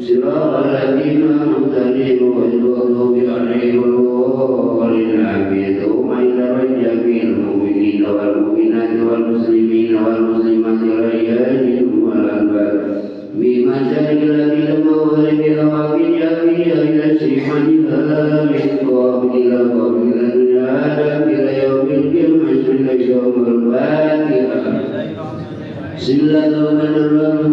صراط الذين أنعمت عليهم غير المغضوب عليهم ولا الضالين آمين. ثم إلى جميع المؤمنين والمؤمنات والمسلمين والمسلمات والرجال والأنبياء بمشارق الذين مغاربها وفي جميع إلى شمالها من قبل إلى قبل الدنيا إلى يوم القيامة إلى يوم الفاتحة. بسم الله الرحمن الرحيم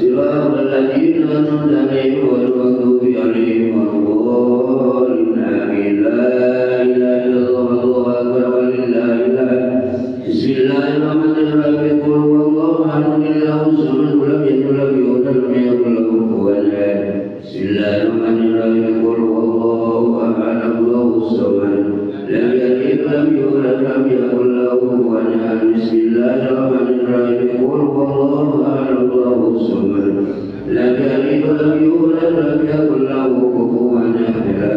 صراط الذين أنعمت عليهم غير المغضوب عليهم ولا الضالين آمين. لا إله إلا الله الله أكبر ولله الحمد. بسم الله الرحمن الرحيم قل هو الله أحد الله الصمد لم يلد ولم يولد ولم يكن له كفوا أحد. بسم الله الرحمن الرحيم قل هو الله أحد الله الصمد لم يلد ولم يولد ولم يكن له كفوا أحد. بسم الله الرحمن الرحيم قل هو الله أحد الله الصمد لم يلد ولم يولد ولم يكن له كفوا أحد. لا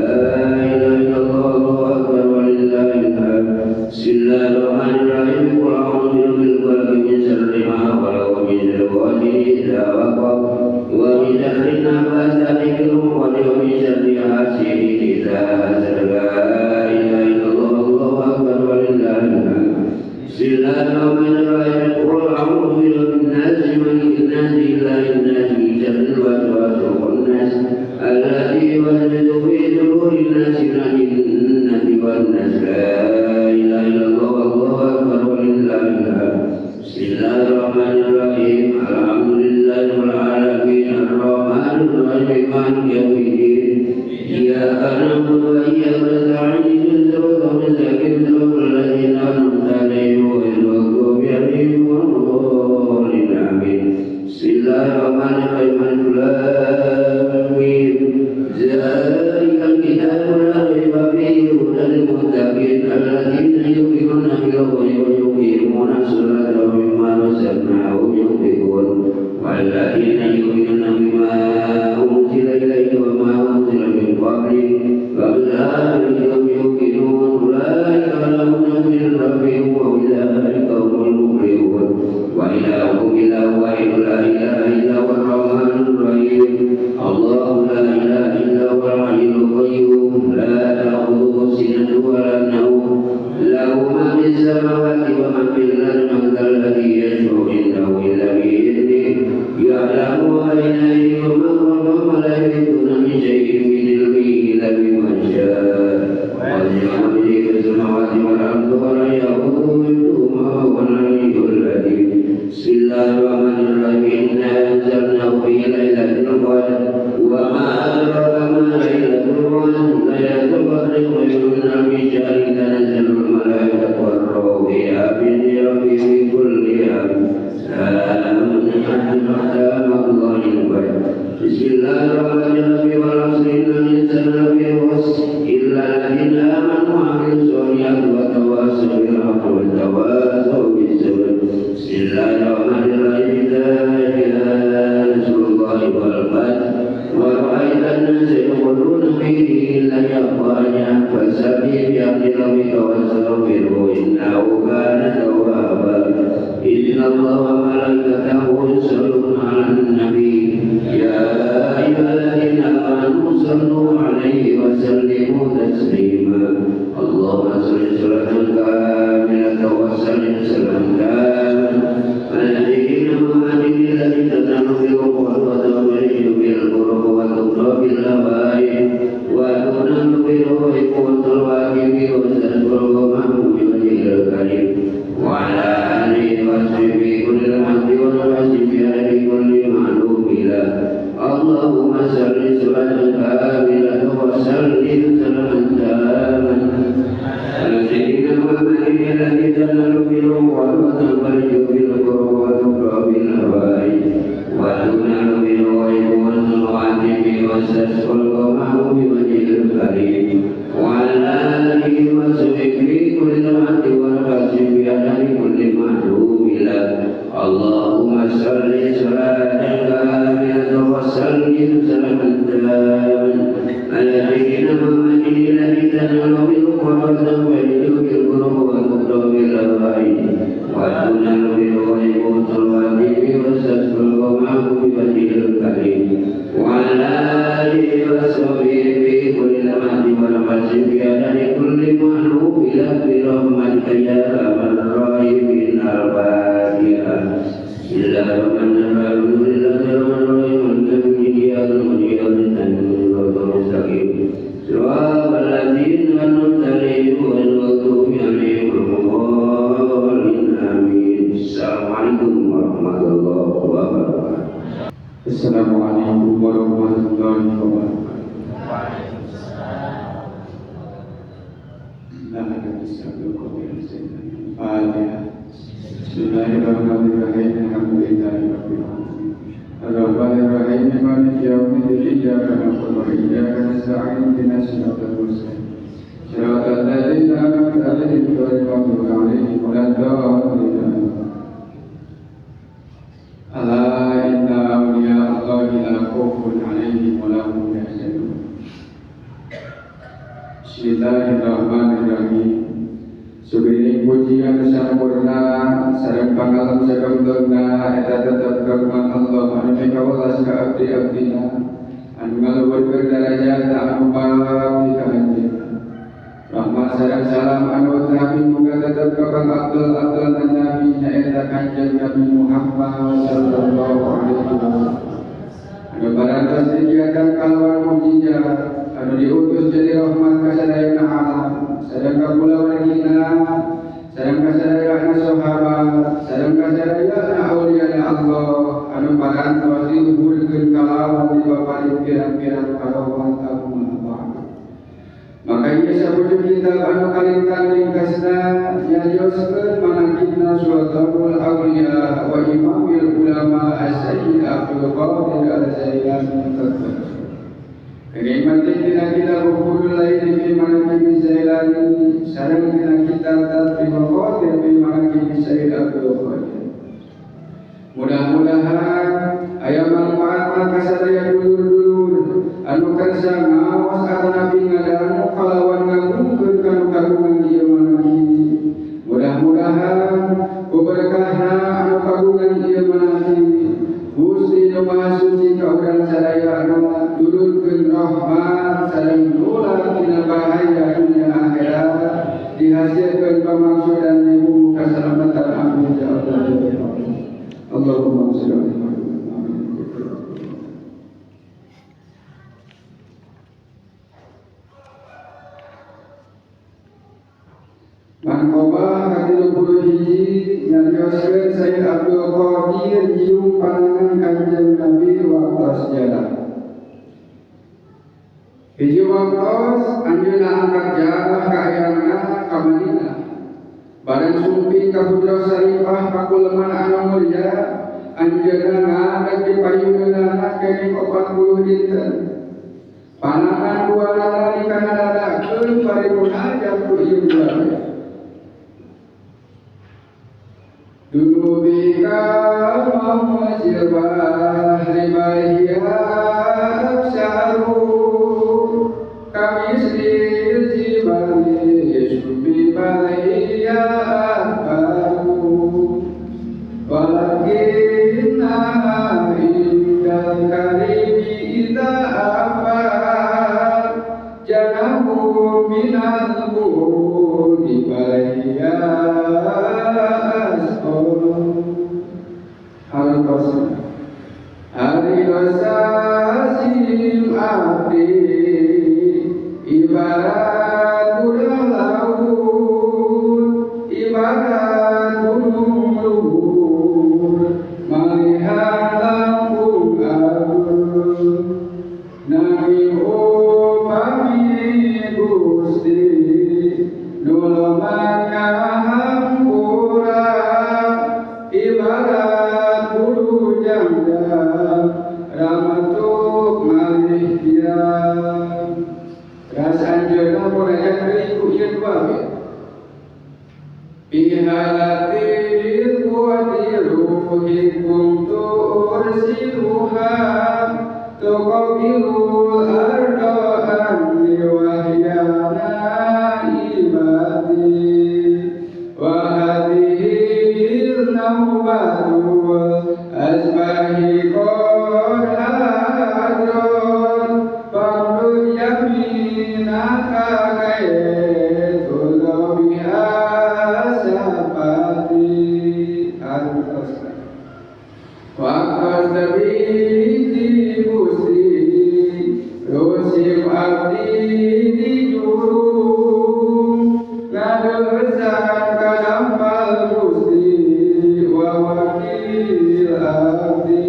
إله إلا الله الله أكبر ولله الحمد. بسم الله الرحمن الرحيم قل أعوذ برب الفلق من شر ما خلق ومن شر غاسق إذا وقب ومن شر النفاثات في العقد ومن شر حاسد إذا حسد. لا إله إلا الله الله أكبر ولله الحمد. بسم الله الرحمن الرحيم قل أعوذ برب الناس ملك الناس إله الناس من شر الوسواس الخناس الذي يوسوس في صدور الناس من الجنة والناس. لا إله إلا الله الله أكبر ولله الحمد. بسم الله الرحمن الرحيم الحمد لله رب العالمين الرحمن الرحيم مالك يوم الدين إياك نعبد وإياك نستعين صراط المستقيم صراط الذين أنعمت عليهم غير المغضوب عليهم ولا الضالين آمين. بسم الله الرحمن الرحيم الحمد ذلك الكتاب لا ريب فيه هدى للمتقين الذين يؤمنون بالغيب ويقيمون الصلاة ومما رزقناهم ينفقون والذين يؤمنون بما أنزل إليك وما أنزل من قبلك وبالآخرة هم يوقنون أولئك على هدى من ربهم وأولئك هم المفلحون. وإلهكم إله واحد لا إله إلا هو الرحمن الرحيم الله لا إله إلا هو الحي القيوم لا تأخذه سنة ولا نوم له ما في السماوات وما في الأرض من ذا الذي يشفع عنده إلا بإذنه يعلم أين أيديهم وما لا يحيطون بشيء من علمه إلا بما شاء وسع كرسيه السماوات والأرض ولا إنه كان توابا إن الله وملائكته يصلون على النبي يا أيها الذين آمنوا صلوا عليه وسلموا تسليما اللهم صل صلاة كاملة وسلم سلاما تاما على سيدنا محمد الذي تنال بالقوة وتغفر بالقرب وتقضى بالهوائج وتنال بالروح قوة الواجب وتذكر معه بوجه الكريم وعلى آله وصحبه كل الحمد والحسب على كل معلوم له اللهم صل صلاة كاملة وسلم سلاما تاما على سيدنا محمد الذي تنال بالقوة وتغفر بالقرب وتقضى بالهوائج وتنال بالروح قوة الواجب وتذكر معه بوجه الكريم وعلى آله وصحبه كل الحمد والحسب على كل معلوم له اللهم صل صلاة كاملة وسلم سلاما تاما على سيدنا محمد الذي تنال بالقوة وتغفر بالقرب وتقضى بالهوائج وتنال بالروح قوة الواجب وتذكر معه بوجه الكريم وعلى آله وصحبه كل الحمد والحسب على كل معلوم له برحمتك يا أرحم الراحمين الفاتحة إلا من الحمد لله رب العالمين يا المجيد المستقيم صراط الذين أنعمت عليهم غير المغضوب عليهم ولا الضالين آمين السلام عليكم ورحمة الله وبركاته. Assalamualaikum warahmatullahi wabarakatuh. Bismillahirrahmanirrahim. Alhamdulillahirabbil alamin. Ar-Rahmanir-Rahim. Maliki yaumiddin. Iyyaka na'budu wa iyyaka nasta'in. Ihdinas siratal mustaqim. Siratal ladzina an'amta 'alaihim ghairil maghdubi 'alaihim waladdallin. Ala inna awliya Allahi la khaufun 'alaihim wa la hum yahzanun. Bismillahirrahmanirrahim. Sugiring pujian sampurna sareng pangalam sakamtengna eta tetep kagungan Allah anu mikawelas ka abdi-abdina anu ngaluhurkeun darajat anu pangapti ka anjeunna. Rahmat sareng salam anu nabi muga tetep ka Kang Abdul Nabi nyaeta Kanjeng Nabi Muhammad sallallahu alaihi wasallam. Anu parantos kegiatan kalawan mukjizat anu diutus jadi rahmat ka sadayana alam, sareng ka kulawargina, sareng ka sadayana sahabat, sareng ka sadayana auliya Allah anu parantos diluhurkeun kalawan dibapari pirang-pirang karawat anu maka ini sabujud kitab anu kalintang ringkasna nyarioskeun manaqibna sultanul auliya wa imamil ulama as-sayyid Abdul Qadir al-Jailani al-Qadri. Kenikmatan kita buku lain di manaqib Jailani sareng dina kitab Tadrib al-Qadir di manaqib Sayyid Abdul Qadir. Mudah-mudahan aya manfaat ka sadaya dulur-dulur anu kersa ngaos ka Nabi ngadangu kalawan ngagungkeun kanu kagungan ieu manaqib. Mudah-mudahan berkahna anu kagungan ieu manaqib Gusti Nu Maha Suci ka urang sadaya anu dulurkeun rahmat sareng nular tina bahaya dunia akhirat dihasilkeun pamaksudan ibu kasalamatan amin ya Allah. Allahumma shalli ala Muhammad. Mangkoba katilu puluh hiji nyarioskeun Sayyid Abdul Qadir nyium pandangan Kanjeng Nabi waktos jalan. Hiji waktos anjeunna angkat jalan ka ayangna ka Madinah. Barang sumpi ka Hujrah Sarifah pakuleman anu mulya anjeunna ngadeg di payungeunna kenging 40 dinten. Panangan dua lalaki kana dadakeun paripun hajat ku ieu bulan. Dunubika mamajil bahri bahiyab syaru kami sendiri jibali sumbi bahiyab bihalatil wadiruhikum tursiluha tuqabilul arda'an liwahyana ibadi wa hadihil nawbatu asbahi qad hadron fardul yaminaka kaitul biasabati wa qadabiti busi rusim abdi di jurung ngadesan kadampal busi wa wakil abdi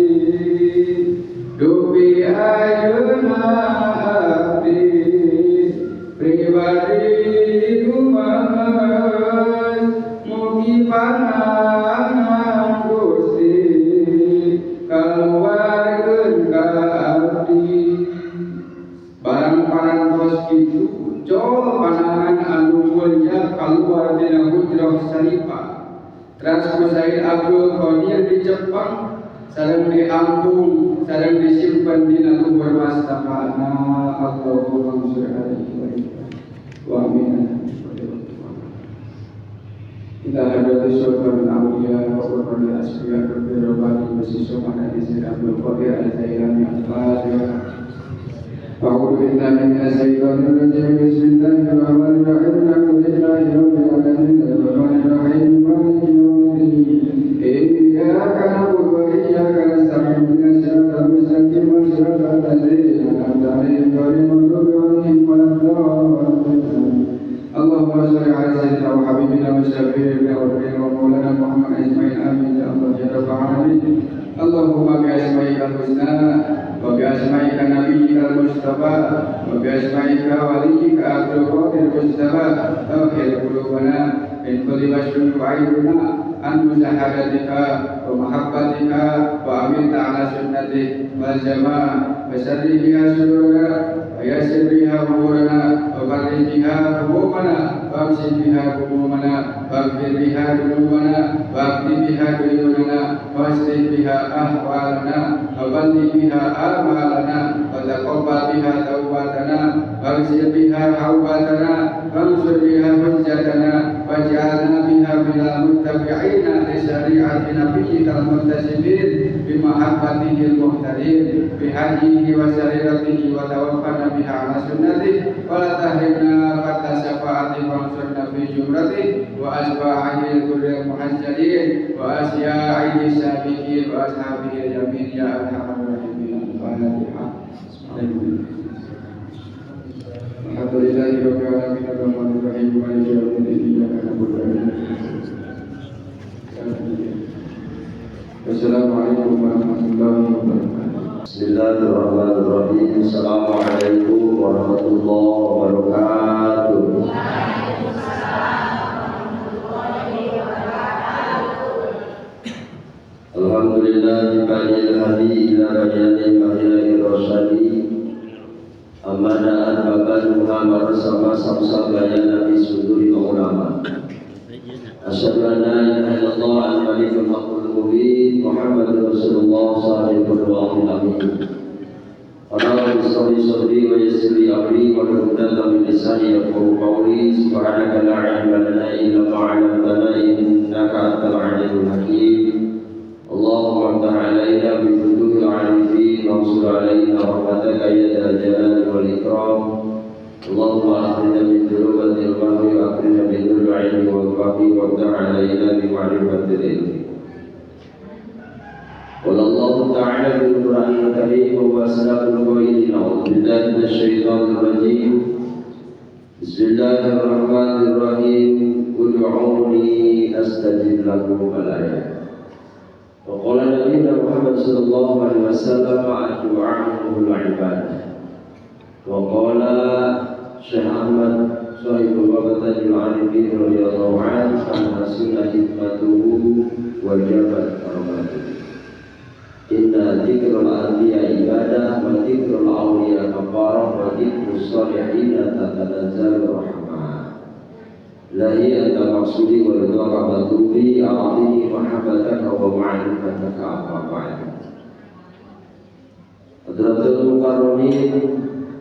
dupi ayeuna abdi pribadi dumanges mugi panangan Gusti kaluarkeun ka abdi barang parantos kitu jol panangan anu mulia kaluar dina hujrah saripah teras ku Said Abdul Qadir di Jepang sareng diampung sareng disimpen dina kubur mastaqana Allahumma sholli alaihi wa amin. Ila hadratis sultan awliya wa qurban asfiya rabbil alamin bismillahir rahmanir rahim al-fatihah. أعوذ بالله من الشيطان الرجيم بسم الله الرحمن الرحيم الحمد لله رب العالمين الرحمن الرحيم مالك يوم الدين إياك نعبد وإياك نستعين اهدنا الصراط المستقيم صراط الذين أنعمت عليهم غير المغضوب عليهم ولا الضالين اللهم صل على سيدنا وحبيبنا وشفيعنا ومولانا محمد أجمعين آمين يا الله يا رب العالمين اللهم بأسمائك الحسنى وبأسمائك نبيك المصطفى وبأسمائك وليك عبد القادر المصطفى طهر قلوبنا من كل وشر وعيبنا عن مشاهدتك ومحبتك وأمت على سنتك والجماعة وسر بها سرورنا ويسر بها أمورنا وفرج بها همومنا واغسل بها همومنا واغفر بها ذنوبنا واقض بها ديوننا واصلح بها أحوالنا وبلغ بها آمالنا وتقبل بها توبتنا واغسل بها حوبتنا وانصر بها حجتنا واجعلنا بها من المتبعين لشريعة نبيك الملتزمين بمحبته المهتدين بهديه وسريرته وتوفنا بها على سنته ولا تحرمنا فضل شفاعته وانصرنا في جمرته وأشفاعه الكل المحجلين وأشياعه السابقين وأصحابه اليمين يا أرحم الراحمين. الفاتحة. الحمد لله رب العالمين الرحمن الرحيم مالك يوم الدين إياك نعبد وإياك نستعين. السلام عليكم ورحمة الله وبركاته. Bismillahirrahmanirrahim. Assalamualaikum warahmatullahi wabarakatuh. Alhamdulillah balil hadi ila bayanil mahilahir rasyadi amanaan baban Muhammad sama samsa bayan nabi suduri ulama. Asyhadu an la ilaha illallah al-malikul haqqul mubin Muhammadur Rasulullah sallallahu alaihi wasallam. Allahumma shalli wa yassir amri wa hlul min lisani yafqahu qawli. Subhanaka la ilma lana illa ma 'allamtana innaka antal 'alimul hakim. Allahumma aftah 'alaina bi futuhil 'arifin wansur 'alaina rahmataka ya dzal jalali wal ikram. Allahumma akhrina min dhulumatil wahmi wa akhrina min dhulul 'ilmi wal fahmi waftah 'alaina bi ma'rifatil ilmi. قال الله تعالى في القرآن الكريم وأسلام القائلين أعوذ بالله من الشيطان الرجيم بسم الله الرحمن الرحيم ادعوني أستجب لكم الآية. وقال نبينا محمد صلى الله عليه وسلم الدعاء هو العبادة. وقال شيخ أحمد صاحب الوقت العارفين رضي الله عنه أن حسن خدمته وجبت كرامته. Inna dzikrul anbiya ibadah wa dzikrul awliya kafarah wa dzikrus salihina tatanazzalu rahmah. Ilahi anta maksudi wa ridhaka matubi a'tini mahabbataka wa ma'rifataka amma ba'du. Hadratul mukarramin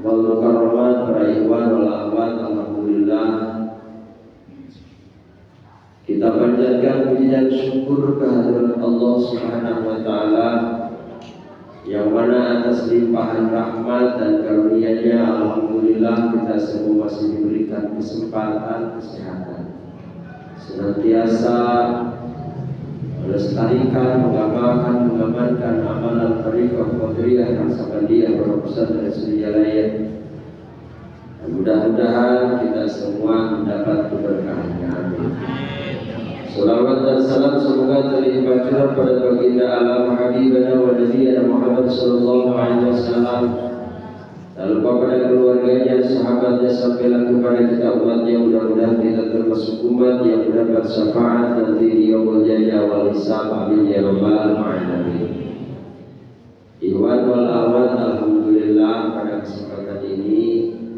wal mukarramat, para ikhwan wal akhwat, alhamdulillah kita panjatkan puji dan syukur kehadirat Allah Subhanahu wa taala yang mana atas limpahan rahmat dan karunia-Nya alhamdulillah kita semua masih diberikan kesempatan kesehatan, senantiasa melestarikan, mengamalkan amalan tariqah qadiriyah yang sabandiyah berpesan dari Surijalaya. Mudah-mudahan kita semua mendapat keberkahannya. Amin. Salawat dan salam semoga terlimpah curah pada baginda alam habibana wa nabiyana Muhammad sallallahu alaihi wasallam, tak lupa pada keluarganya, sahabatnya, sampailah kepada kita umatnya. Mudah-mudahan kita termasuk umat yang mendapat syafaat nanti di yaumul jannah wal hisab. Amin ya rabbal alamin. Ikhwan wal akhwat, alhamdulillah pada kesempatan ini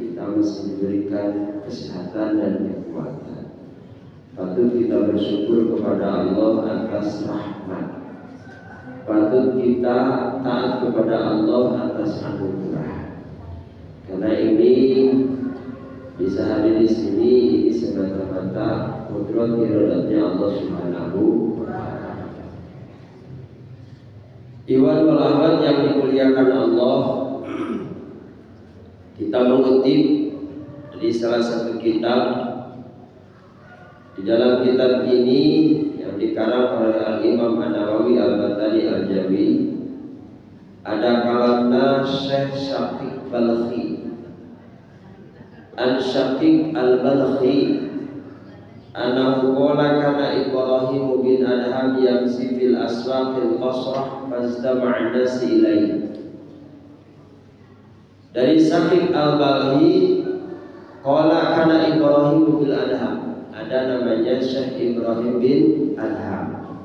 kita masih diberikan kesehatan dan kekuatan. Patut kita bersyukur kepada Allah atas rahmat. Patut kita taat kepada Allah atas anugerah. Karena ini bisa hadir di sini, ini semata-mata kudrat iradatnya Allah Subhanahu wa taala. Iwan wal akhwat yang dimuliakan Allah, kita mengutip dari salah satu kitab. Di dalam kitab ini yang dikarang oleh Al-Imam An-Nawawi Al-Batani Al-Jawi, ada kalamna Syekh Syaqiq Balkhi An Syaqiq Al-Balkhi anahu qala kana Ibrahim bin Adham yamsi fil aswaqil Basrah fastama'a an-nas ilaihi. Dari Syaqiq Al-Balkhi, qala kana Ibrahim bin Adham, ada namanya Syekh Ibrahim bin Adham,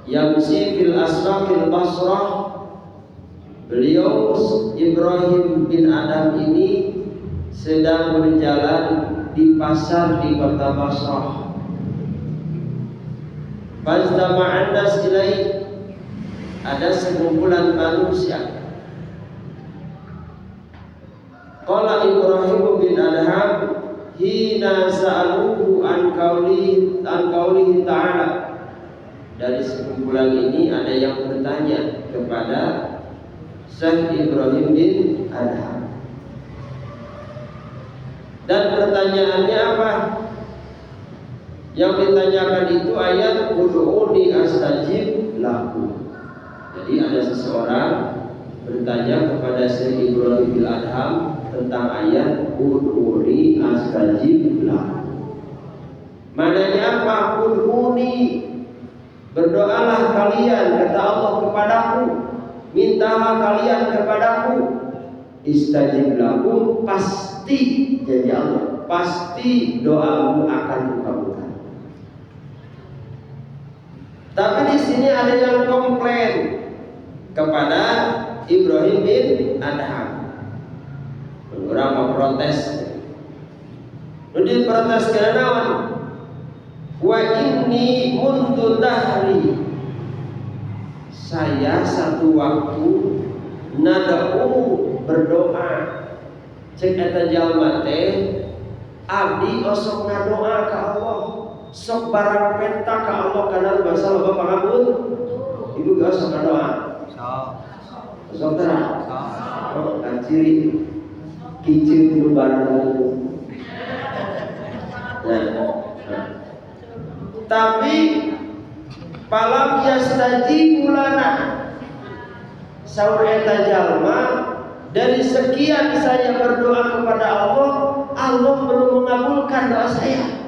yamsi fil aswaqil Basrah. Beliau Ibrahim bin Adham ini sedang berjalan di pasar di kota Basrah. Fastama'a an-nas ilaihi, ada sekumpulan manusia. Qala Ibrahim bin Adham hina sa'aluhu an qaulihi ta'ala. Dari sekumpulan ini ada yang bertanya kepada Syekh Ibrahim bin Adham. Dan pertanyaannya apa? Yang ditanyakan itu ayat ud'uni astajib lakum. Jadi ada seseorang bertanya kepada Syekh Ibrahim bin Adham tentang ayat ud'uni astajib lakum. Mananya apa? Ud'uni, berdoalah kalian, kata Allah kepadaku, mintalah kalian kepadaku, istajib lakum, pasti janji Allah, pasti doamu akan dikabulkan. Tapi di sini ada yang komplain kepada Ibrahim bin Adham. Beberapa protes. Jadi protes kenapa? Wa inni mundu dahri, saya satu waktu nada'u berdoa, cek eta jalma teh abdi osok ngadoa ka Allah, sok barang penta ka Allah kana basa loba pangabun. Ibu gak osok ngadoa. Sok terang. Oh, ciri kicin dulu barang. Tapi palam yastajibu lana, saur eta jalma, dari sekian saya berdoa kepada Allah, Allah belum mengabulkan doa saya.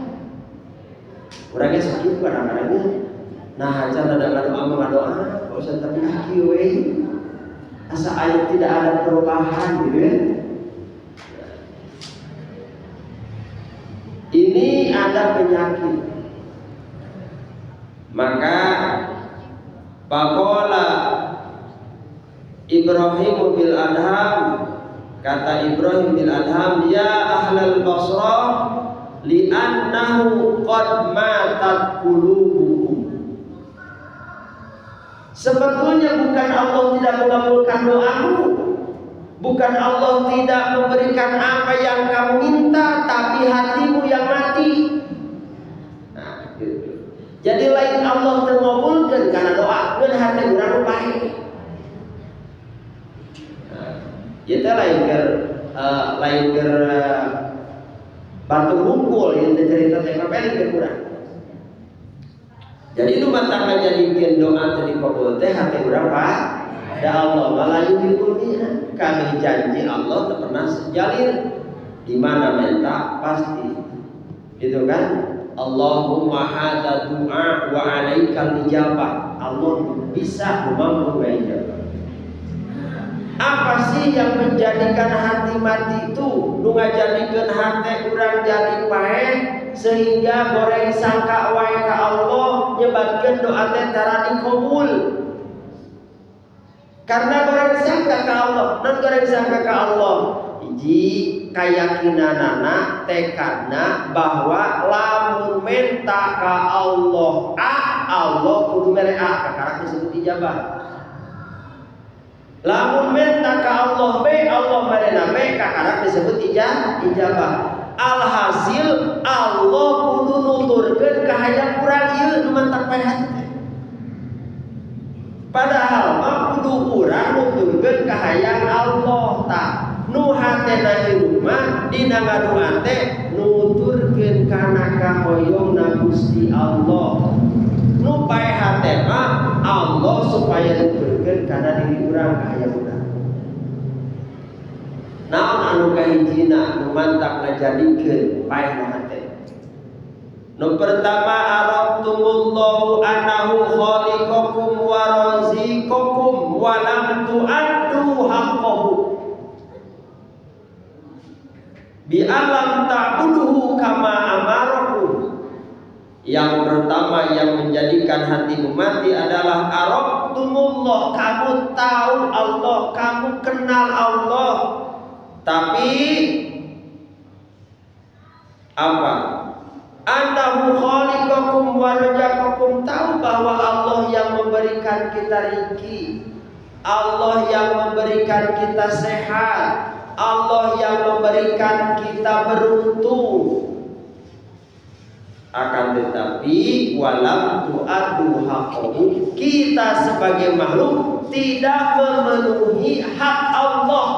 Orangnya sakit kadang-kadangnya, nah aja ada doa, gak usah tapi kaki we, asa ayat tidak ada perubahan gitu ya. Ini ada penyakit. Maka Pakola Ibrahim bin Adham, kata Ibrahim bin Adham, ya ahlal Basrah, li'annahu qad matat qulubuhum. Sebetulnya bukan Allah tidak mengabulkan doamu, bukan Allah tidak memberikan apa yang kamu minta, tapi hatimu yang mati. Nah, gitu. Jadi lain Allah mengabulkan karena doa dan hati urang baik. Kita lain ke batu hunkul yang cerita TKP ke kurang. Jadi nu matang jadikeun doa teh dikabul teh hati urang Pak. Ya Allah malayu dikulina. Kami janji Allah teu pernah sejalir. Di mana minta pasti. Gitu kan? Allahumma hadza du'a wa 'alaikal ijabah. Allah bisa mampu ijabah. Apa sih yang menjadikan hati mati itu? Nu ngajadikeun hati urang jadi paeh sehingga goreng sangka wae ka Allah nyebabkeun doa teh tara dikabul. Karena goreng sangka ka Allah, non goreng sangka ka Allah. Hiji kayakinanana tekadna bahwa lamun menta ka Allah Allah kudu mere kakara disebut ijabah. Lamun menta ka Allah Allah marena kakara disebut ijabah. Alhasil Allah kudu nuturkeun ka hayang urang ieu nu mantak paeh hati. Padahal mah kudu urang nuturkeun ka hayang Allah ta. Nu hatena ieu mah dina ngadoa teh nuturkeun kana kahoyongna Gusti Allah. Nu paeh hate mah Allah supaya nuturkeun kana diri urang ka hayang urang. Naon anu kahijina nu mantap ngajadikeun paeh hate. Nu pertama arabtumullahu annahu khaliqakum wa raziqakum wa lam tu'addu haqqahu. Bi alam ta'buduhu kama amarakum. Yang pertama yang menjadikan hatimu mati adalah arabtumullah, kamu tahu Allah, kamu kenal Allah. Tapi apa? Annahu khaliqakum wa razaqakum, tahu bahwa Allah yang memberikan kita rezeki, Allah yang memberikan kita sehat, Allah yang memberikan kita beruntung. Akan tetapi walam tu'addu haqqahu, kita sebagai makhluk tidak memenuhi hak Allah.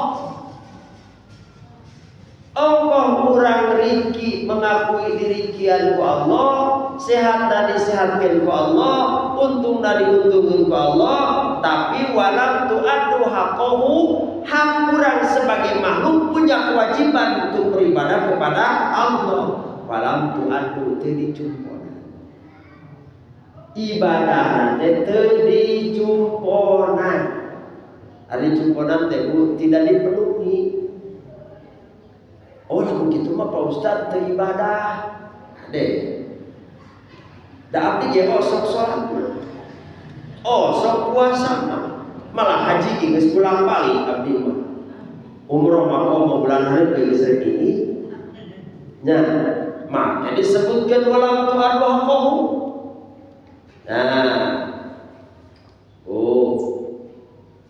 Engkau kurang rizki mengakui diri kian ku Allah, sehat dan disehatkan ku Allah, untung dan diuntungkan ku Allah, tapi walam tu'addu haqqahu, hak kurang sebagai makhluk punya kewajiban untuk beribadah kepada Allah. Walam tu'addu teu dicumpona. Ibadah teh teu dicumpona. Ari cumponan teh tidak dipenuhi. Oh lamun kitu mah Pak Ustaz teu ibadah. Ade. Da abdi ge sok salat mah. Sok puasa mah. Malah haji geus pulang balik abdi mah. Umroh mah komo bulan hari geus ini. Nya, maka disebutkan walam tu'addu haqqahu. Nah.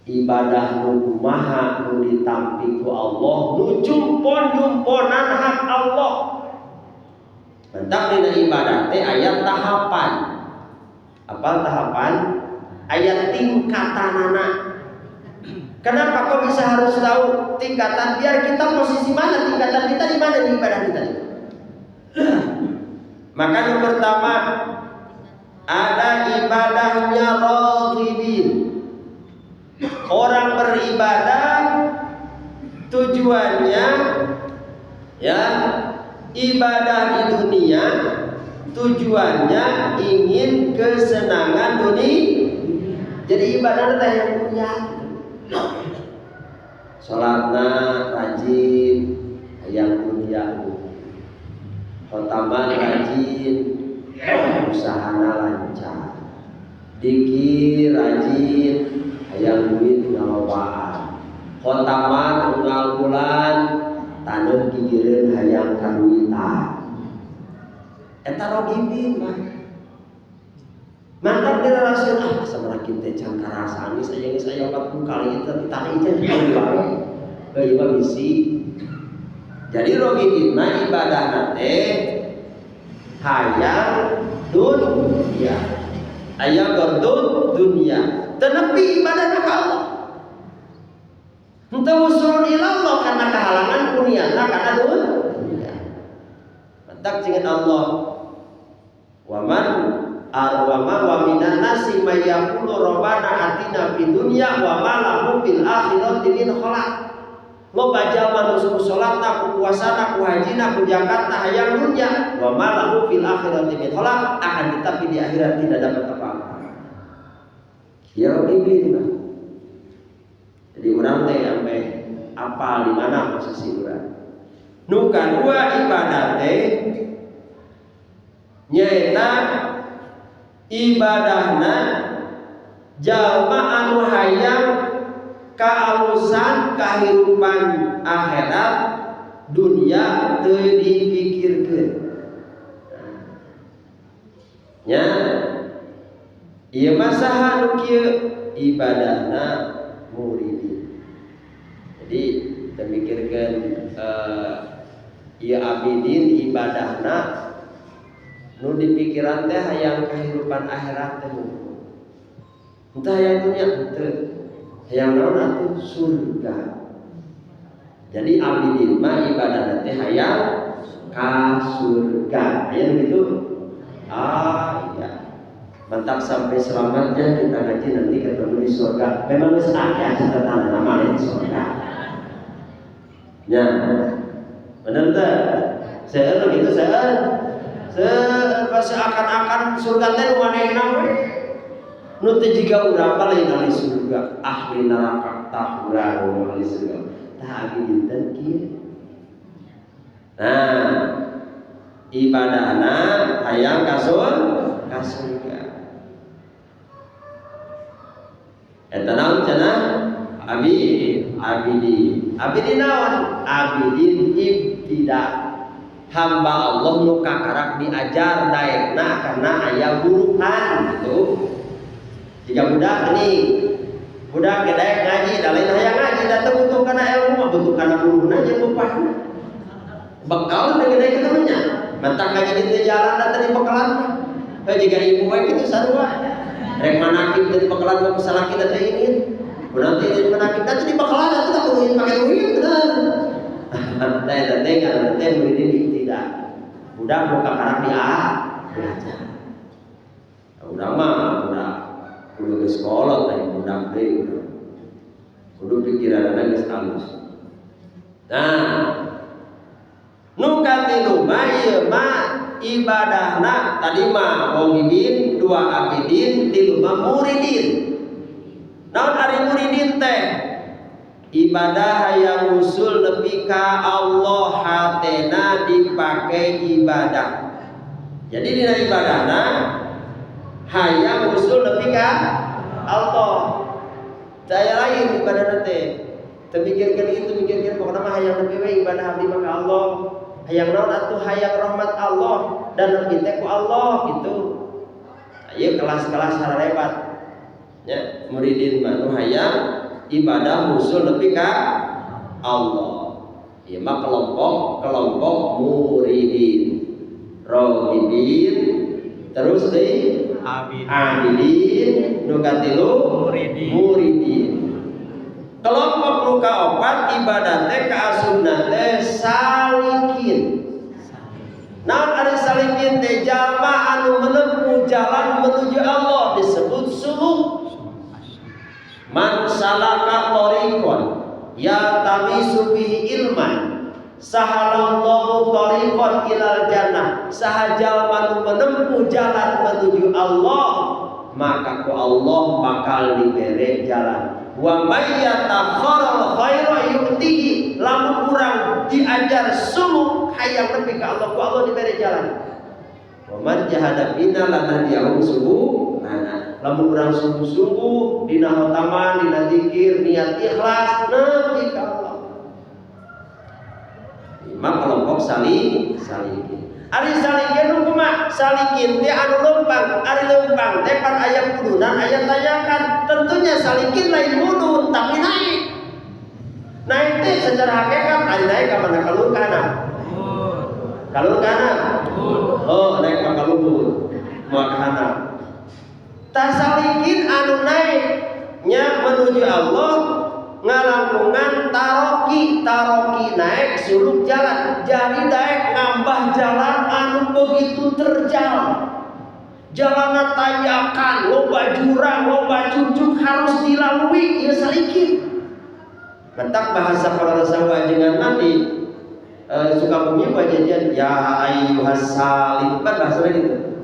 Ibadah nu kumaha nu ditampi ku Allah, nu jumpon-jumponan hak Allah. Mantap dina ibadah teh aya tahapan. Apa tahapan? Aya tingkatanana. Kenapa kok bisa harus tahu tingkatan? Biar kita posisi mana, tingkatan kita di mana di ibadah kita. Maka yang pertama ada ibadahnya raghibin. Orang beribadah tujuannya ya ibadah di dunia, tujuannya ingin kesenangan dunia. Jadi ibadah teh yang mulia. Salatna rajin yang mulia. Khotaman rajin, usahana lancar. Dikir rajin, hayang duit ngalobaan. Khotaman unggal bulan, taneuh gigireun hayang kaduitan. eta rogibin mah. Mantap diraraseun sama kita can karasaan geus aya 40 kali itu ditanya itu kali wae. Ieu mah bisi. Jadi rogibin mah ibadahna teh hayang dunya. Hayang gordun dunya. Teu nepi ibadahna ka Allah. Henteu usulun ila Allah karena kehalangan niatna kana dunya. Mantap jeung Allah. Wa minan nasi may yaqulu rabbana atina fid dunya wa ma lahu fil akhirati min khalaq. Loba jalma nu salatna ku puasana ku hajina ku zakatna hayang dunya wa ma lahu fil akhirati min khalaq, akan tetapi di akhirat tidak dapat apa-apa. Ya rogibin. Jadi urang teh sampai apal di mana posisi urang. Nu kadua ibadah teh nyaeta ibadahna jalma anu hayang kaalusan kahirupan akhirat dunia teu dipikirkeun. Nya ieu mah saha nu kieu ibadahna muridin. Jadi teu mikirkeun ieu abidin ibadahna nu dipikiran teh hayang kehidupan akhirat teh. Entah hayang dunya henteu. Hayang naon atuh surga. Jadi abidin mah ibadah teh hayang ka surga. Aya gitu. Iya. Mantap sampai selamatnya kita ngaji nanti ketemu di surga. Memang geus aya catatan nama di surga. Ya. Bener teh? Seueur gitu seueur. Seakan-akan surga teh nu manehna we. Nu teh jiga urang lain ahli surga, ahli neraka tah urang ahli surga. Tah abi dinten kieu. Nah, ibadahna hayang ka surga. Eta naon cenah? Abidin naon? Abidin ibtidah. Hamba Allah nu kakarak diajar daekna karena aya guruhan gitu. Jika budak ini budak daek ngaji da lain hayang ngaji da teu butuh kana ilmu mah butuh kana guruna jeung bupahna. Bekal teh gede kitu nya. Mentak ngaji di teu jalan da teu bekalan mah. Teu jiga ibu we kitu sarua. Rek manakib teu bekalan mah salaki da teu ingin. Urang teh di manakib da teu bekalan da teu ingin pake duit bener. Teh teh kan teh muridin tidak. Budak nu kakarak diajar. Udah mah udah kudu ke sekolah teh budak deui kudu pikiranna geus alus. Nah, nu katilu mah ieu mah ibadahna tadi mah wongibin, dua abidin, tilu mah muridin. Naon ari muridin teh? Ibadah hayang usul nepi ka Allah, hatena dipake ibadah. Jadi dina ibadahna hayang usul nepi ka Allah. Saya lain ibadah teh. Teu mikirkeun itu, mikirkeun pokona mah hayang nepi we ibadah abdi ka Allah. Hayang naon atuh hayang rahmat Allah dan nepi teh ku Allah gitu. Ieu kelas-kelas sarebat. Ya, muridin mah nu hayang ibadah usul nepi ka Allah. Ieu mah kelompok muridin. Rohibin terus deui abidin nu katilu muridin. Kelompok nu kaopat ibadah teh kaasupna teh salikin. Naon ari salikin teh? Jalma anu menempuh jalan menuju Allah disebut suluk. Man salaka tariqan yatamisu bihi ilman sahalallahu tariqan ilal jannah. Saha jalma nu menempuh jalan menuju Allah, maka ku Allah bakal dibere jalan. Wa may yatakharal khaira yu'tihi. Lamun urang diajar suluk hayang nepi ka Allah, ku Allah dibere jalan. Wa man jahada bina lanahdiyahu subhana. Lamun urang sungguh-sungguh dina khotaman, dina zikir, niat ikhlas nepi ka Allah. Imam kelompok salikin. Ari salikin hukumah salikin teh anu lempang, ari lempang teh pan aya kudunan aya tanyakan. Tentunya salikin lain mudun tapi naik. Naik teh secara hakikat ari naik ka mana kalur kanan. Kalur kanan. Oh, naik ka kalur kanan. Tas salikin anu naik nya menuju Allah ngalangkungan taroki naik suluk jalan jadi naik ngambah jalan anu begitu terjal jalan tayakan loba jurang loba cucuk harus dilalui ya salikin mentak bahasa para sahabat dengan Nabi Sukabumi pajajan ya ayyuhas salik bahasa gitu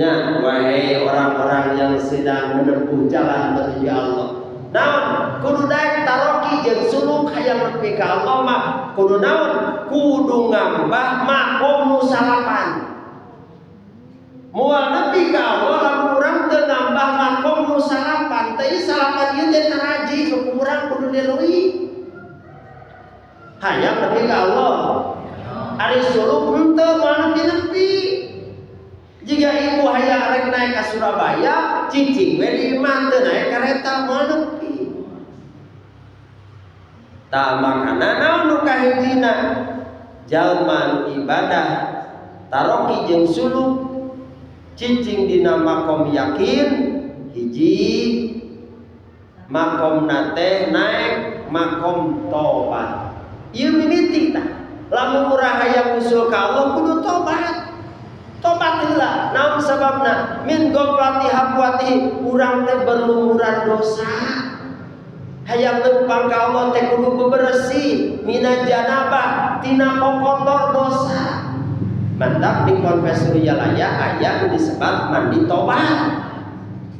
ya wahai orang-orang yang sedang menempuh jalan menuju Allah. Naon kudu daek taroki jeung suluk hayang nepi ka Allah mah kudu naon kudu ngambah makom nu salapan. Moal nepi ka Allah lamun urang teu ngambah makom nu salapan teh salapan ieu teh taraji ku urang kudu dileui. Hayang nepi ka Allah. Ari suluk henteu moal nepi. Jika ibu hayang rek naik ke Surabaya, cicing we di imah teu naik kareta moal nepi. Ta makana naon nu kahijina jalma ibadah taroki jeung suluk cicing dina makom yakin hiji makom nate naik makom tobat. Ieu mimiti tah. Lamun urang hayang usul ka Allah kudu tobat. Tobat heula. Naon sababna? Min goflati hafwati urang teh berlumuran dosa. Hayang lempang ka Allah teh kudu bebersih mina janabah tina kokotor dosa. Mantap di Konfes Suryalaya aya disebut mandi tobat.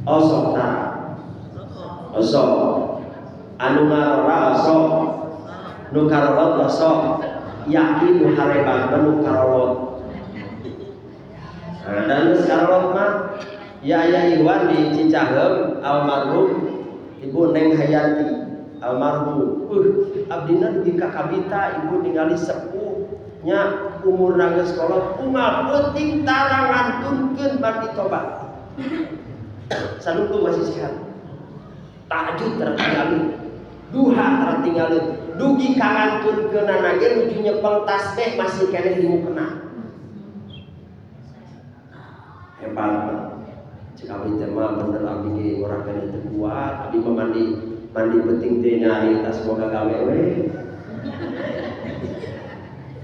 Osok ta. Osok. Anu ngarora osok. Nu karolot osok. Yakin nu harebat nu karolot. Nah, dan sekarang mah ya aya Iwan di Cicahem almarhum Ibu Neng Hayati almarhum. Abdina dugi ka Kabita ibu ningali sepuh nya umurna geus kolot kumaha penting tarangan tunkeun mandi tobat. Sanuku masih sehat. Tahajud tertinggalin, duha tertinggalin, dugi kangantunkeunana ge nuju nyepeng tasbih masih keneh di mukena. Hebat, cek abdi teh mah bener abdi ge urang kana teu kuat, abdi mah mandi penting teh nyari tas boga gawe we.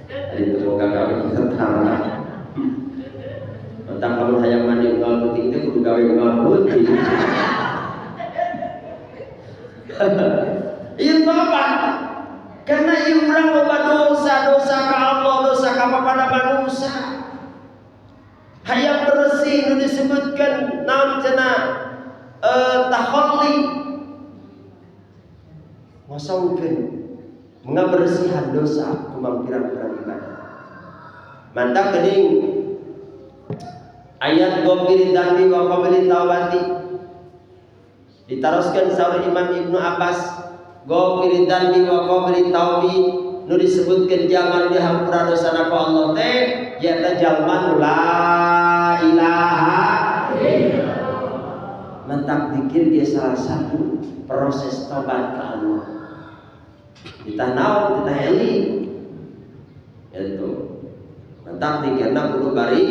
Ari teu boga gawe tentara. Mentang lamun hayang mandi unggal penting teh kudu gawe unggal penting. Ieu apa? Karena ieu urang loba dosa ka Allah, dosa ka papada manusia. Hayang bersih nu disebutkan naon cenah tahalli ngosongkeun mengabersihan dosa kumampiran-piran ibadah. Mantap geuning ayat ghafiri dzambi wa qabli taubati ditaroskeun saur Imam Ibnu Abbas ghafiri dzambi wa qabli taubi nu disebutkeun jalma nu dihampura dosana ku Allah teh nya jalma la ilaha illallah. Mentak zikir dia salah satu proses tobat ke Allah. Kita naon kita eli itu. Mentak zikirna kudu bari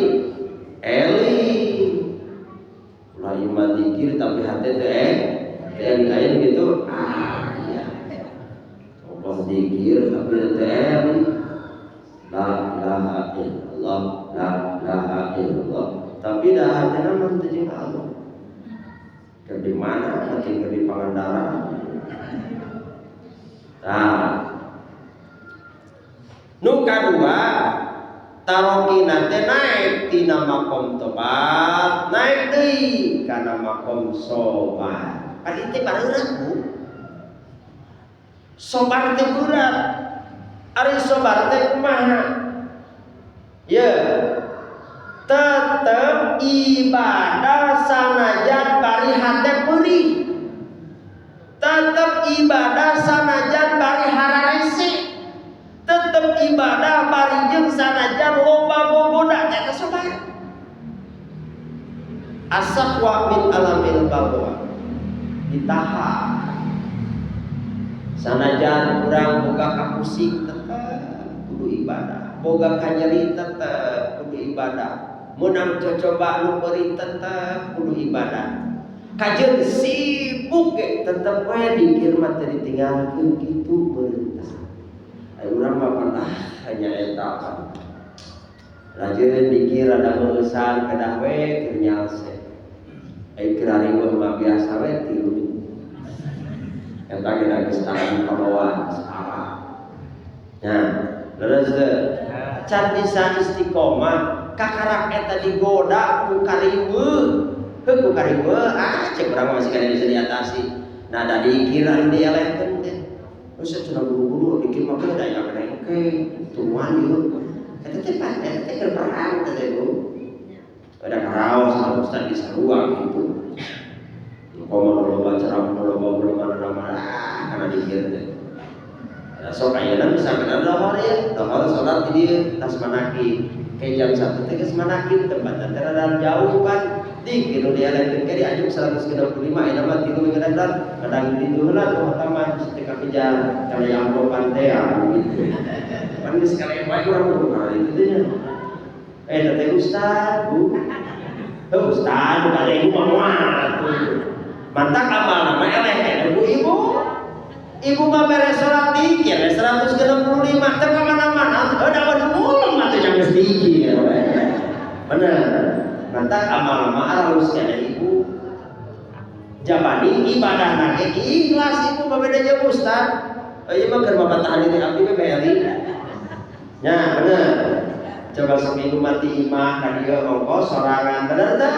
eli. Ulah iman zikir tapi hati teh eli aya gitu. Ya. Allah zikir tapi teh eli. La ilaha illallah, la ilaha illallah. Tapi dah hatena mah teu jeung Allah. Keur di mana? Hati keur di Pangandaran. Nah. Nu kadua, tarokina teh naik tina makom tobat, naik deui kana makom sobat. Adi teh bareureut Bu. Sobat teh berat. Ari sobat teh kumaha? Ya. Tetep ibadah sanajan bari hate perih. Tetep ibadah sanajan bari hararese. Tetep tetep ibadah bari jeung sanajan loba bogoda eta sobat. Asaqwa min alamil balwa ditahan. Sanajan urang boga kapusing tetep kudu ibadah, boga kanyeri tetep kudu ibadah, munang cocoba nu beuring tetep kudu ibadah. Kajeun sibuk ge tetep we dikir mah teu ditinggalkeun kitu beureuntah. Aya urang mah pernah hanya eta kan. Rajin dikir rada ngeusan kedah we keur nyalse. Ai kirari mah biasa we tilu. Eta geus geus tangan kabawa salah. Nah, leres teu. Can bisa istiqomah kakarak eta digoda ku kariweuh. Ku kariweuh cek urang masih kana bisa diatasi. Nah, da dikir anu dielehkeun teh. Terus cenah buru-buru dikir mah kada aya kana oke. Tuan ieu. Eta teh pan eta teh keur perang teh Bu. Ada karaos sama Ustaz di sarua gitu. Komo loba ceramah loba mana-mana karena dikir teh. Sok ayeuna misalkan lohor ya, lohor salat di dieu tas manaki. Kayak jam 1 teh geus manaki tempatna teh rada jauh kan. Dikir dia lain ke di ajum 165 aya mah 3 minggu kadang di dieu heula tuh taman ketika kejar kana yang pantea gitu. Pan geus kali bae urang urang itu teh. Teteh Ustaz, Bu. Ustaz, bukan ibu mah mantak amal nama eleh ibu. Ibu mah beres salat dikir 165 teh ka mana-mana. Da mulung mah teh geus dikir. Bener. Mantak amal mah harus ada ibu. Jabani ibadah ge ikhlas ibu mah beda jeung Ustaz. Ieu mah keur babatahan diri abdi we beri. Nya bener. Coba seminggu mati imah ka dieu ongkos sorangan bener teh?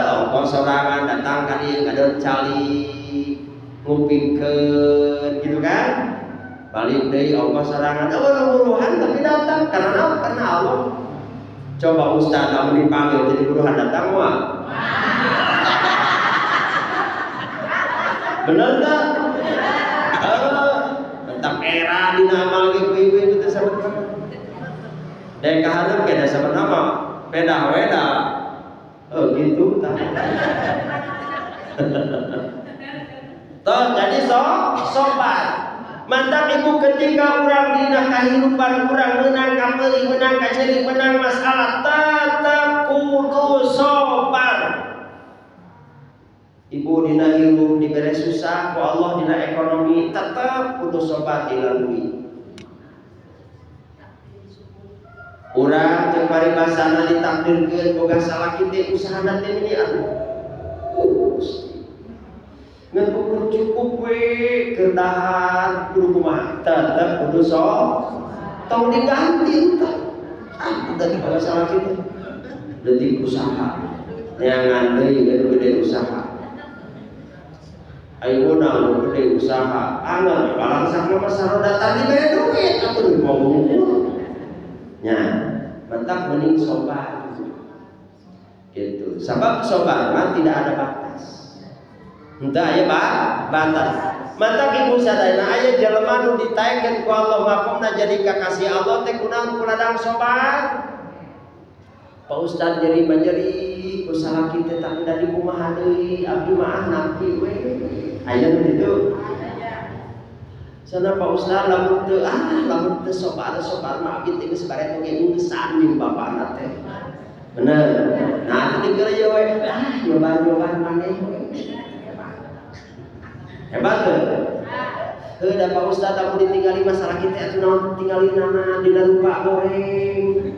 Ongkos sorangan datang ka dieu ngadon cali ngupingkeun gitu kan? Balik deui ongkos sorangan buruhan tapi datang karena apa? Karena Allah. Coba Ustaz lamun dipanggil jadi buruhan datang mah. Bener teh? Mentak era dina amal ge ieu teh sabaraha. Dan kaharep kena sama nama peda weda. Oh gitu tah. Toh jadi sobat. Mantap ibu ketika urang dina kahirupan urang meunang ka meuli meunang ka ceri meunang masalah tetep kudu sobar. Ibu dina hirup dibere susah ku Allah dina ekonomi tetep kudu sobar dilalui. Urang teu paribasana ditakdirkeun boga salaki teh usahana teh ini ngan ukur cukup we keur dahar kudu kumaha tetep kudu tong diganti tah dari boga salaki teh leutik usaha neangan deui gede usaha ayeuna anu gede usaha anggar balangsang mah saroda tadi bere duit atuh ngomong nya mantap mending sobar gitu. Sebab sobar mah tidak ada batas. Henteu aya batas. Mantap ibu sadayana aya jelema nu ditaengkeun ku Allah makomna jadi kakasih Allah teh kunaon kuladang sobar. Pak Ustaz jadi manjeri ku salaki teh tak da di kumaha deui abdi mah napi we. Aya nu kitu. Sana Pak Ustaz lamun teu sobar mah abdi teh geus bare oge urusan jeung bapana teh. Bener. Nah, teu dikeur ye we. Nyoba-nyoba maneh we. Hebat teu? Heuh da Pak Ustaz lamun ditinggali masalah kitu atuh naon tinggalinana dina rupa goreng.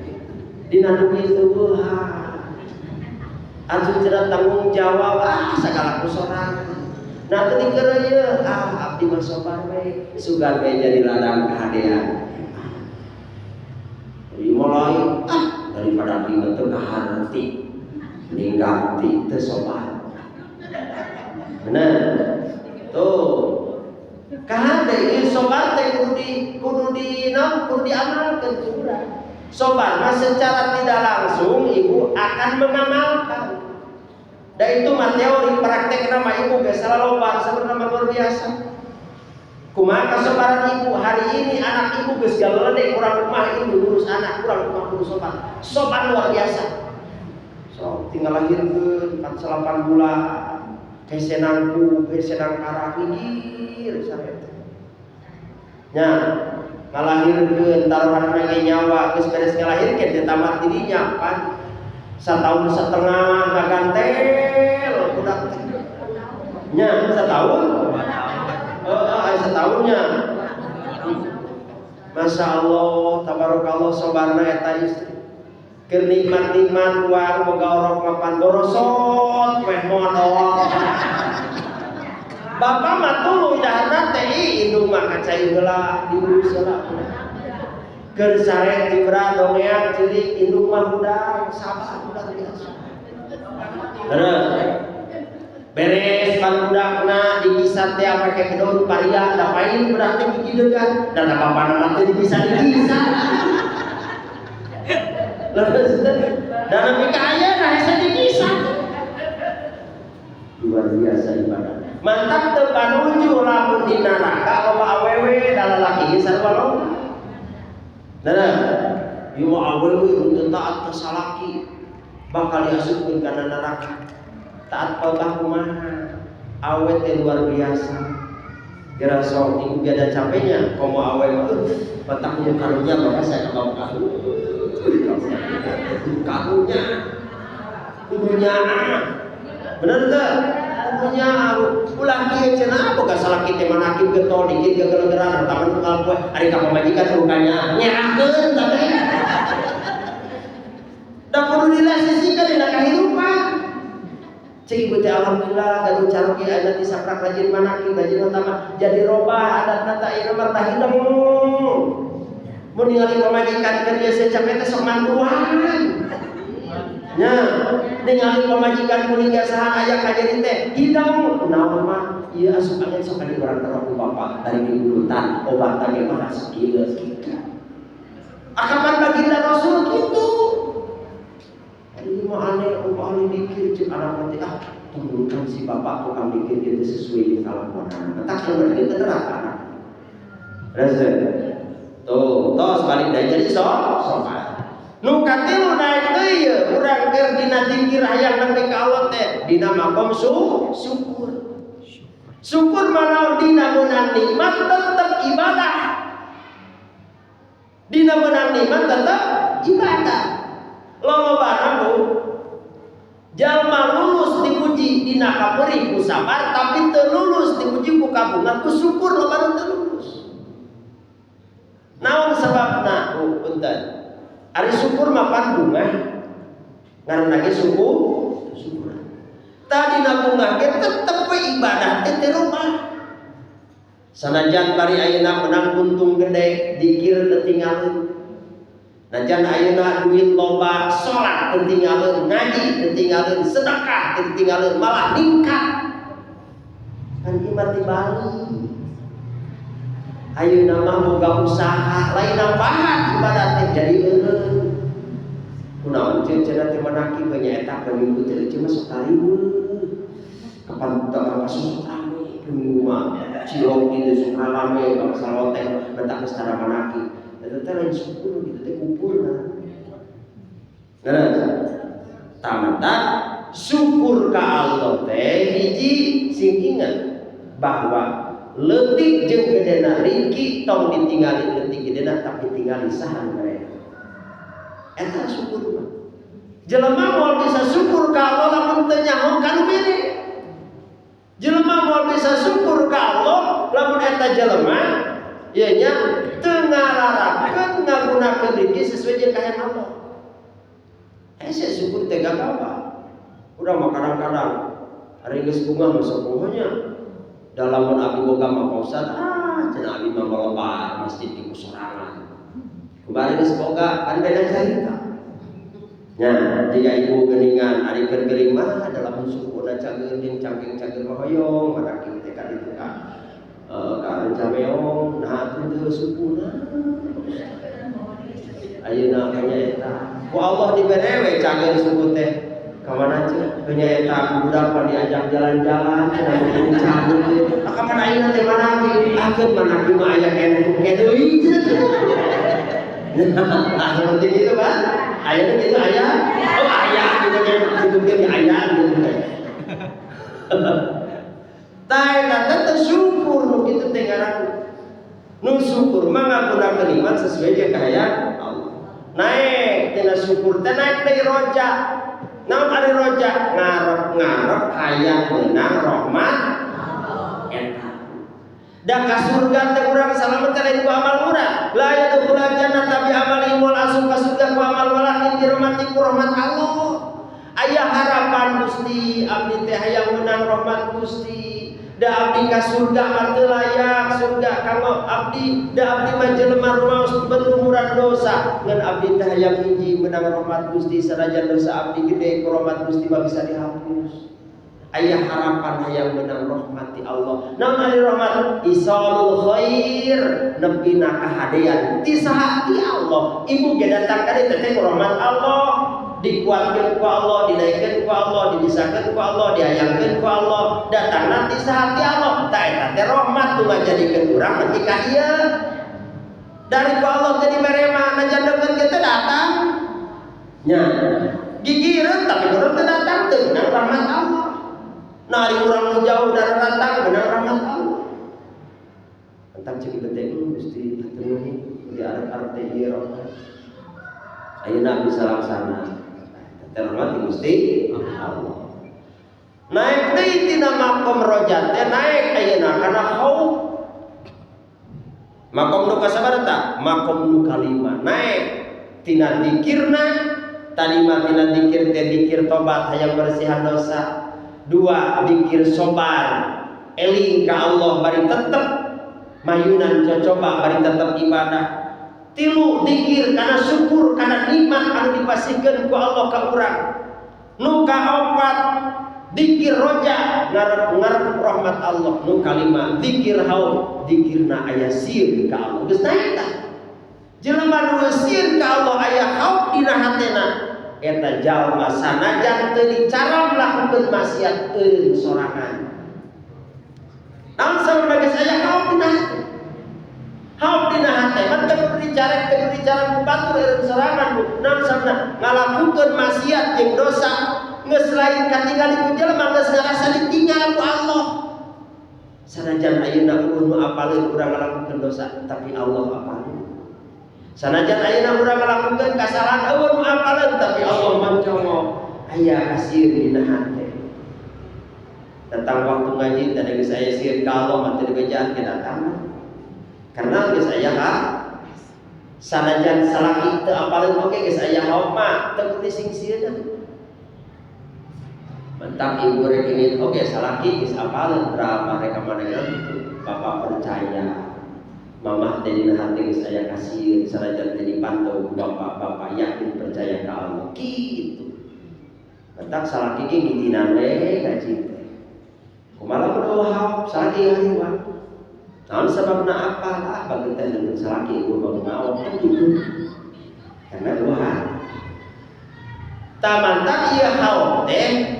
Dina duit teueuhan. Atuh teu tanggung jawab sagala kusorangan. Nah tadi kerja abdi mah sobar we sugan we jadi ladang kahadean. Jadi mulai daripada abdi mah teu kaharti mending ganti teu sobar. Bener. Tuh. Kahade ieu sobar teh kudu diamalkeun ku urang. Sobar mah secara tidak langsung ibu akan mengamalkan. Dan itu mah teori praktek nama ibu geus salah loba sebenarnya luar biasa. Kumaha kasobaran ibu hari ini anak ibu geus galedek kurang rumah ibu ngurus anak kurang rumah ngurus sopan luar biasa. So tinggal lahirkeun 48 bulan kesenangku kesenang karah pinggir sareng. Nya ngalahirkeun taruhan nage nyawa geus beres ngalahirkeun teh tamat dirinya pan 1,5 tahun ngagantel budak teh. Nya 1 tahun? Setahunnya. Masya Allah, tabarakallah sobarna eta istri. Keur nikmat-nikmat uang boga orok mapan gorosot weh modal. Bapak mah tuluy dahana teh indung mah kacai heula diurus heula. Keur sare tibra dongeak ceurik indung mah budak sabar budak biasa. Terus beres pan budakna dipisah teh pake daun paria da pain budak teh gigidegan dan apa-apa nama teh dipisah. Lepas dan lebih kaya nah hese dipisah. Luar biasa ibadah. Mantap teu panuju lamun di neraka loba awewe da lalaki ge sarua lo. Nah, ieu awewe teu taat ka salaki bakal diasupkeun kana neraka. Taat Allah kumaha awet yang luar biasa kira sok ibu biada capeknya komo awet petaknya karunya bapak saya bawa karunya kudunya bener tuh kudunya ulah kieu cenah boga salaki teh manakib getol dikit gegera-gera taman tukang kue ari ka pamajikan rukanya nyerahkeun teh da kudu dilesesikan dina kahirupan. Cik ibu teh alhamdulillah gaduh carogi ada di saprak rajin manaki rajin utama jadi robah adat nata ieu mah tah hidem. Mun ningali pamajikan keur ieu secapek teh sok mantuan. Nya, ningali pamajikan kuring saha aya kajeri teh hidem. Naon mah ieu asup angin sok ka di urang ku bapak dari minggutan obat teh mah sakieu kitu. Akapan baginda Rasul kitu. Ini mah aneh, aneh dikir cik anak mati tunggukan si bapak tukang dikir itu sesuai dengan kelakuan. Tak kalau kita neraka. Rasa tuh, tos balik dari jadi sopan. Nu katilu naik teh, urang keur dina zikir hayang nepi ka Allah teh, dina makom syukur. Syukur manaon dina meunang nikmat tetep ibadah. Dina meunang nikmat tetep ibadah. Lomo barang bu, jalma lulus dipuji dina kaperih ku sabar, tapi teu lulus dipuji ku kabungan ku syukur lo baru teu lulus. Naon sababna? Punten. Ari syukur mah pan bunga, ngaranna ge syukur. Tadi na bunga ge tetep we ibadah teh teu rumah. Sanajan bari ayeuna menang untung gede, dikir teu tinggalin. Najan ayeuna duit loba, salat teu tinggalin, ngaji teu tinggalin, sedekah teu tinggalin, malah ningkat. Kan iman dibali. Ayeuna mah boga usaha, lain nambahan ibadah teh jadi eureun. Kunaon ceun cenah teh manaki we nyaeta ka minggu teh cuma sekali. Kapan teu masuk rame ke minggu mah. Cilok kitu suka rame bangsa saloteh mentak geus tara manaki. Eta teh lain syukur kitu teh kumpulna. Ngeureun. Tamata syukur ka Allah teh hiji sing ingat bahwa leutik jeung gedena rizki tong ditinggali leutik gedena tapi tinggali sahan mereka. Eta syukur mah. Jelema moal bisa syukur ka Allah lamun teu nyaho kanu mere. Jelema moal bisa syukur ka Allah lamun eta jelema ieu nya teu ngararapkeun ngagunakeun rizki sesuai jeung kayan Allah. Saya syukur teh gagapa. Udah mah kadang-kadang hari geus bunga masuk pohonnya. Dalam abi boga mah pausat, cenah abi mah malebar masjid di sorangan. Kemarin geus boga kan beda cerita. Nya, jika ibu geuningan ari keur geuning mah dalam sukuna cageun jeung cangking-cangking hoyong, mata kieu teh ka ditu ka cameong, nah teu sukuna. Ayeuna nya eta. Ku Allah dibere we cageun suku teh. Kemana aja? Punya eta budak diajak jalan-jalan, mau cabut. Kemana ayeuna teh mana ki? Akeun mana ki mah aya kene deui. Nah, seperti itu kan? Ayeuna gitu aya. Oh, aya gitu kan disebutkeun di aya gitu kan. Tah eta teh syukur nu kitu teh ngaranna. Nu syukur mah ngagunakeun iman sesuai jeung kahayan Allah. Naik tina syukur teh naik deui roja. Namun ada rojak ngarep hayang menang rahmat enak. Dan ka surga teh urang salamet lain ku amal urang. La yadkhul jannata bi amali mul asum ka surga ku amal walakin dirahmati ku rahmat Allah. Aya harapan Gusti abdi teh hayang menang rahmat Gusti. Da abdi ka surga mah teu layak surga kanggo abdi, da abdi mah jelema rumaos berlumuran dosa. Ngan abdi teh hayang hiji menang rahmat Gusti sanajan dosa abdi gede ku rahmat Gusti mah bisa dihapus. Aya harapan hayang menang rahmati Allah. Namun ari rahmat isalul khair nepina kahadean ti saha ti Allah. Ibu ge datang ka dieu teh ku rahmat Allah. Dikuatkan ku Allah, dinaikkan ku Allah, dibisakan ku Allah, diayangkan ku Allah, datang nanti sehati Allah. Tak eta teh rahmat tuh ngajadikeun urang ketika ieu. Dari ku Allah jadi merema najandakeun kita datang. Nya, gigireun tapi urang teh datang teu beunang rahmat Allah. Nah, ari urang nu jauh dari datang beunang rahmat Allah. Entang ceuk teh Gusti atuh di arep-arep teh ieu rahmat. Ayeuna bisa laksana. Terhormat Gusti Allah. Naik deui tina makom rojat teh naik ayeuna kana khauf. Makom nu kasabaraha tah? Makom nu kalima. Naik tina zikirna, tadi mah tina zikir teh zikir tobat hayang bersihan dosa. 2 zikir sobar, eling ka Allah bari tetep mayunan coba bari tetep ibadah. 3 zikir karena syukur karena nikmat anu dipasihkeun ku Allah ka urang. Nu kaopat zikir roja ngarep rahmat Allah. Nu kalima zikir haum zikirna aya sieun ka Allah. Geus naik tah. Jelema nu sieun ka Allah aya haum dina hatena eta jalma sanajan teu dicara melakukeun maksiat eureun sorangan. Namun sabaraha aya haum dina hate. Haum dina hate mah teu dicarek ku batur eureun sorangan bu. Namun sabna ngalakukeun maksiat jeung dosa geus lain katingali ku jelema geus ngarasa ditinggal ku Allah. Sanajan ayeuna ulun nu apaleun urang ngalakukeun dosa tapi Allah apaleun. Sanajan ayeuna urang ngalakukeun kasalahan ulun nu apaleun tapi Allah mancongo aya kasieun dina hate. Tentang waktu ngaji tadi geus aya sieun ka Allah mah teu dibejaan kita datang. Karena geus aya ha sanajan salaki teu apaleun oge geus aya haum mah teu kudu sing-sieun. Mentak ibu rek ini oge salaki geus apaleun berapa rek manehna gitu. Bapak percaya. Mamah teh dina hati geus aya kasieun sanajan teh dipantau bapak-bapak yakin percaya ka Allah. Kitu. Mentak salaki ge ngitinan we gaji teh. Kumaha kudu haum salaki hayu. Namun sebabna apa lah bagi teh dengan salaki ibu bangun gitu. Karena 2 tamantak ieu haum teh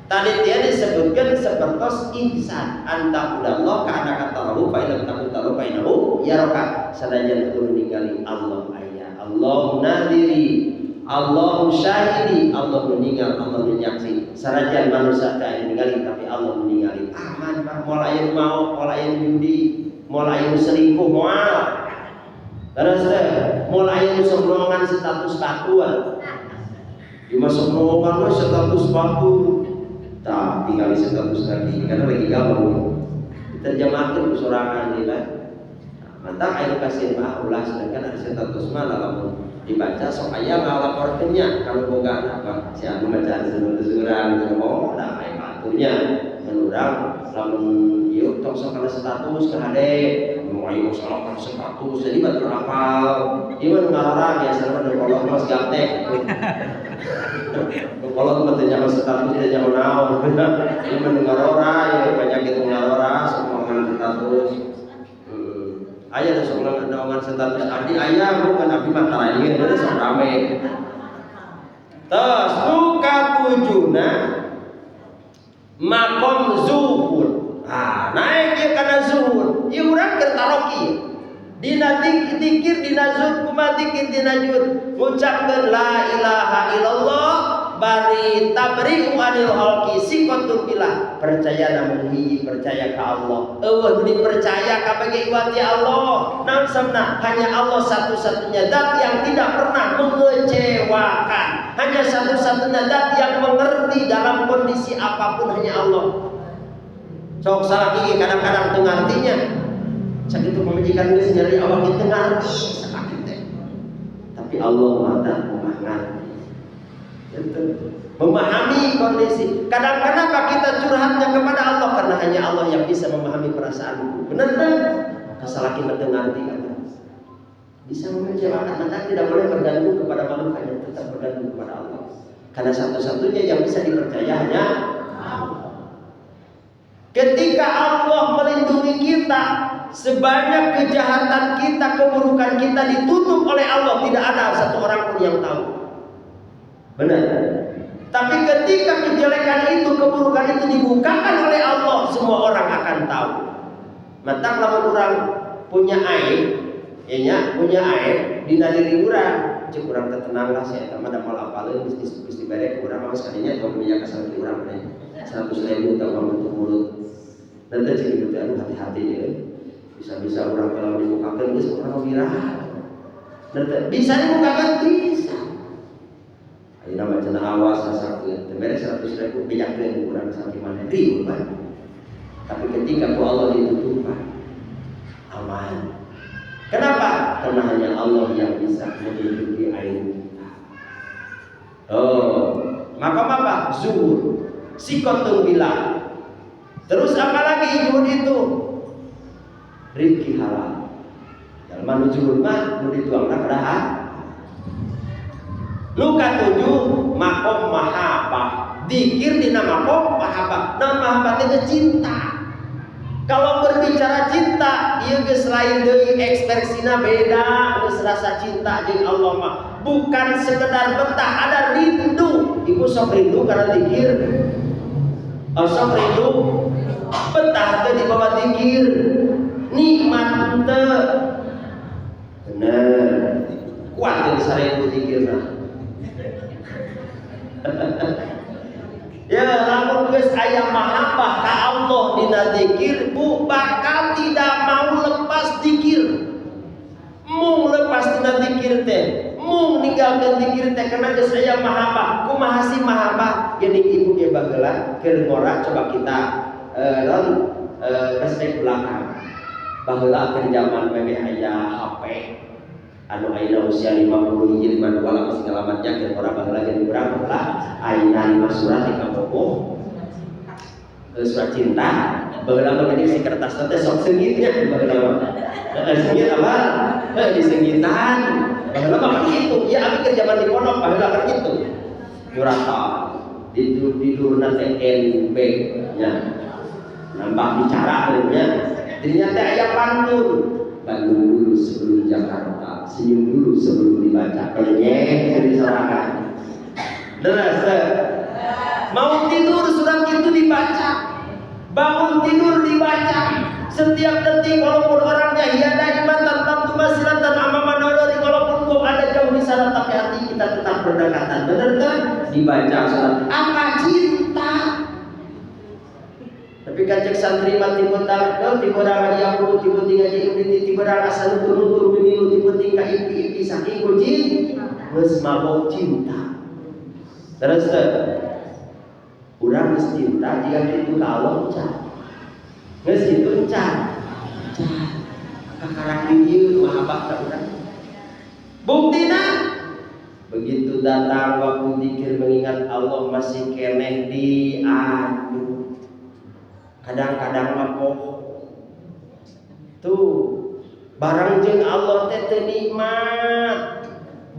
tadi dia disebutkan sepertos ihsan anta udallah ka anaka tarahu fa illam takun tarahu fa innahu yaraka sadayan kudu ningali Allah aya Allahu nadiri Allahu syahidi Allah meninggal Allah menyaksi sanajan manusia teh ningali tapi Allah meninggali aman mah moal aya mau moal aya judi moal aya selingkuh moal terus teh moal aya sombongan status batuan dimasuk sombongan mah status batu tah tinggal status lagi karena lagi gabung diterjemahkeun ku sorangan ieu kan mantap aya kasieun mah ulah sedangkan ada status mah lamun dibaca sok aya ngalaporkeunnya kalau boga apa si anu bacaan status urang ngomong da aya baturnya mun urang lamun ieu tok sok kana status ka hade mau aya masalah kana status jadi batur hafal ieu mah ngararang ya sareng kolot mas gaptek kolot mah teh jangan status teh jangan naon ieu mah ngarora ya banyak itu ngarora sok status aya da sok naongan status abdi aya bukan abdi mah tarayeun deui sok rame Terus buka tujuna makom zuhud. Naik dia karena zuhud. Ieu urang keur taroki. Dina dikir dina zuhud kumaha dikir dina zuhud. Ngucapkeun la ilaha illallah bari tabri'u anil khalqi sikotul billah. Percaya namun hiji percaya ka Allah. Eueuh dipercaya ka bagi iwati Allah. Naon sabna? Hanya Allah satu-satunya zat yang tidak pernah mengecewakan. Hanya satu-satunya zat yang mengerti dalam kondisi apapun hanya Allah. Sok salah gigi kadang-kadang teu ngartinya. Sakitu pamajikan geus nyari awak teu ngarti sakit teh. Tapi Allah Maha mengerti. Memahami kondisi. Kadang-kadang kita curhatnya kepada Allah karena hanya Allah yang bisa memahami perasaanku. Benar kan? Kasalaki mendengarti kata. Bisa mengecewakan, maka tidak boleh bergantung kepada makhluk, hanya tetap bergantung kepada Allah. Karena satu-satunya yang bisa dipercaya hanya Allah. Ketika Allah melindungi kita, sebanyak kejahatan kita, keburukan kita ditutup oleh Allah, tidak ada satu orang pun yang tahu. Benar. Tapi ketika kejelekan itu, keburukan itu dibukakan oleh Allah, semua orang akan tahu. Mata kalau orang punya aib, punya aib di diri orang, cek orang tertenang lah saya tambah ada mal apalin bisnis barek orang mau sekalinya kalau punya kesal di orang nih 100.000 tahu untuk mulut. Nanti cek itu anu hati-hati ya. Bisa-bisa orang kalau dibukakan bisa orang viral. Nanti bisa dibukakan bisa. Ayeuna macana awas sasakeun, teu beres 100.000 bejakeun urang sakit mana ribu kan. Tapi ketika ku Allah ditutupkan aman. Kenapa? Karena hanya Allah yang bisa melindungi aib kita. Maka apa? Zuhud, sikotul billah. Terus apa lagi zuhud itu? Rizki halal. Dalam zuhud mah nu dituangna kada ha. Luka 7 makom mahabbah. Dikir dina makom mahabbah. Nah mahabbah itu cinta. Kalau berbicara cinta, ieu geus lain deui ekspresinya beda, geus rasa cinta jeung Allah mah. Bukan sekedar betah, ada rindu. Ibu sok rindu karena dikir. Sok rindu betah teh di bawah dikir. Nikmat teh. Bener. Kuat jeung sarebu dikirna. Ya lamun geus aya mahabbah ka Allah dina zikir bu bakal tidak mau lepas zikir. Mung lepas dina zikir teh, mung ninggalkeun zikir teh karena geus aya mahabbah. Kumaha sih mahabbah? Jadi ibu ge bageula keur ngora coba kita respek belakang. Baheula keur zaman memeh aya HP. Anu ayeuna usia 50 hiji 52 lah masih ngalamatnya keur orang baheula jeung urang baheula ayeuna 5 surat di kabogoh surat cinta baheula mah si kertas teh sok seungitnya baheula mah seungit apa disenggitan baheula mah kitu ya abi keur zaman di pondok baheula keur kitu curata tidurna teh NB nya nambah bicara nya dirinya teh aya pantun Bandung dulu sebelum Jakarta, senyum dulu sebelum dibaca. Kenyek diserahkan. Deras. Mau tidur surat itu dibaca, bangun tidur dibaca. Setiap detik walaupun orangnya hiada iman tanpa tumasilatan amaman dari walaupun kau ada jauh di sana tapi hati kita tetap berdekatan. Benar kan? Dibaca surat. Apa cinta? Tapi kacek santri mah tiba orang yang perlu tiba ngaji ini tiba orang asal nutur mimilu tiba tingkah ipi saking kucing geus mabok cinta. Terus urang geus cinta jika kitu ka Allah can. Geus kitu can. Kakarang dieu mahabbah ka urang. Buktina begitu datang waktu zikir mengingat Allah masih keneh diadu. Kadang-kadang mah tuh barang jeung Allah teh teu nikmat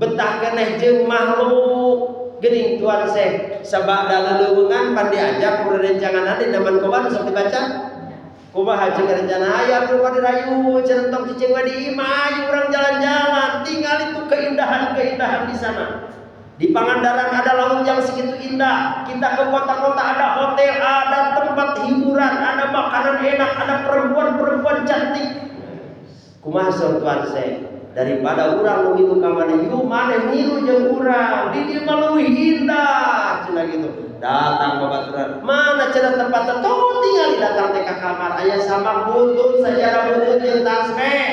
betah keneh jeung makhluk geuning tuan Syekh sabada leuweungan pan diajak ku rencangan di zaman kobar sok dibaca kumaha jeung rencana aya kudu dirayu centong cicing mah di imah urang jalan-jalan tinggal itu keindahan-keindahan di sana Di Pangandaran ada laut yang segitu indah. Kita ke kota-kota ada hotel, ada tempat hiburan, ada makanan enak, ada perempuan-perempuan cantik. Kumaha tuan saya, daripada urang begitu kamane yuk maneh niru jeung urang di dieu mah leuwih indah cenah gitu. Datang babaturan, mana cenah tempat tuh tinggal datang teh ka kamar aya sama butut sajarah butut jeung tasbih.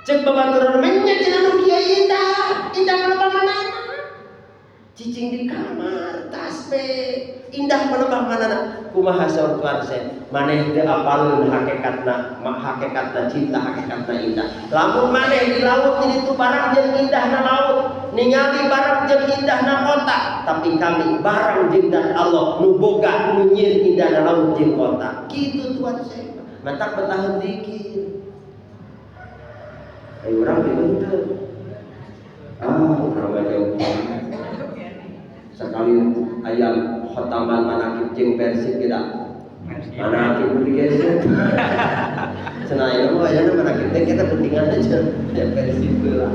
Cek babaturan menya cenah nu kieu indah, indah menebang manana. Cicing di kamar tasbih, indah menebang manana. Kumaha saur tuan saya, maneh teu apaleun hakikatna cinta, hakikatna indah. Lamun maneh di laut di ditu barang jeung indahna laut, ningali barang jeung indahna kota, tapi kami barang jeung dan Allah nu boga nu nyieun indahna laut jeung kota. Kitu tuan saya. Mantak betaheun dikir. Ai urang dibeunteun. Urang bae sekali ayam khotaman manakib jeung persib tidak manakib digeser cenah aya mah aya manakib teh kita pentingan aja ya persib heula.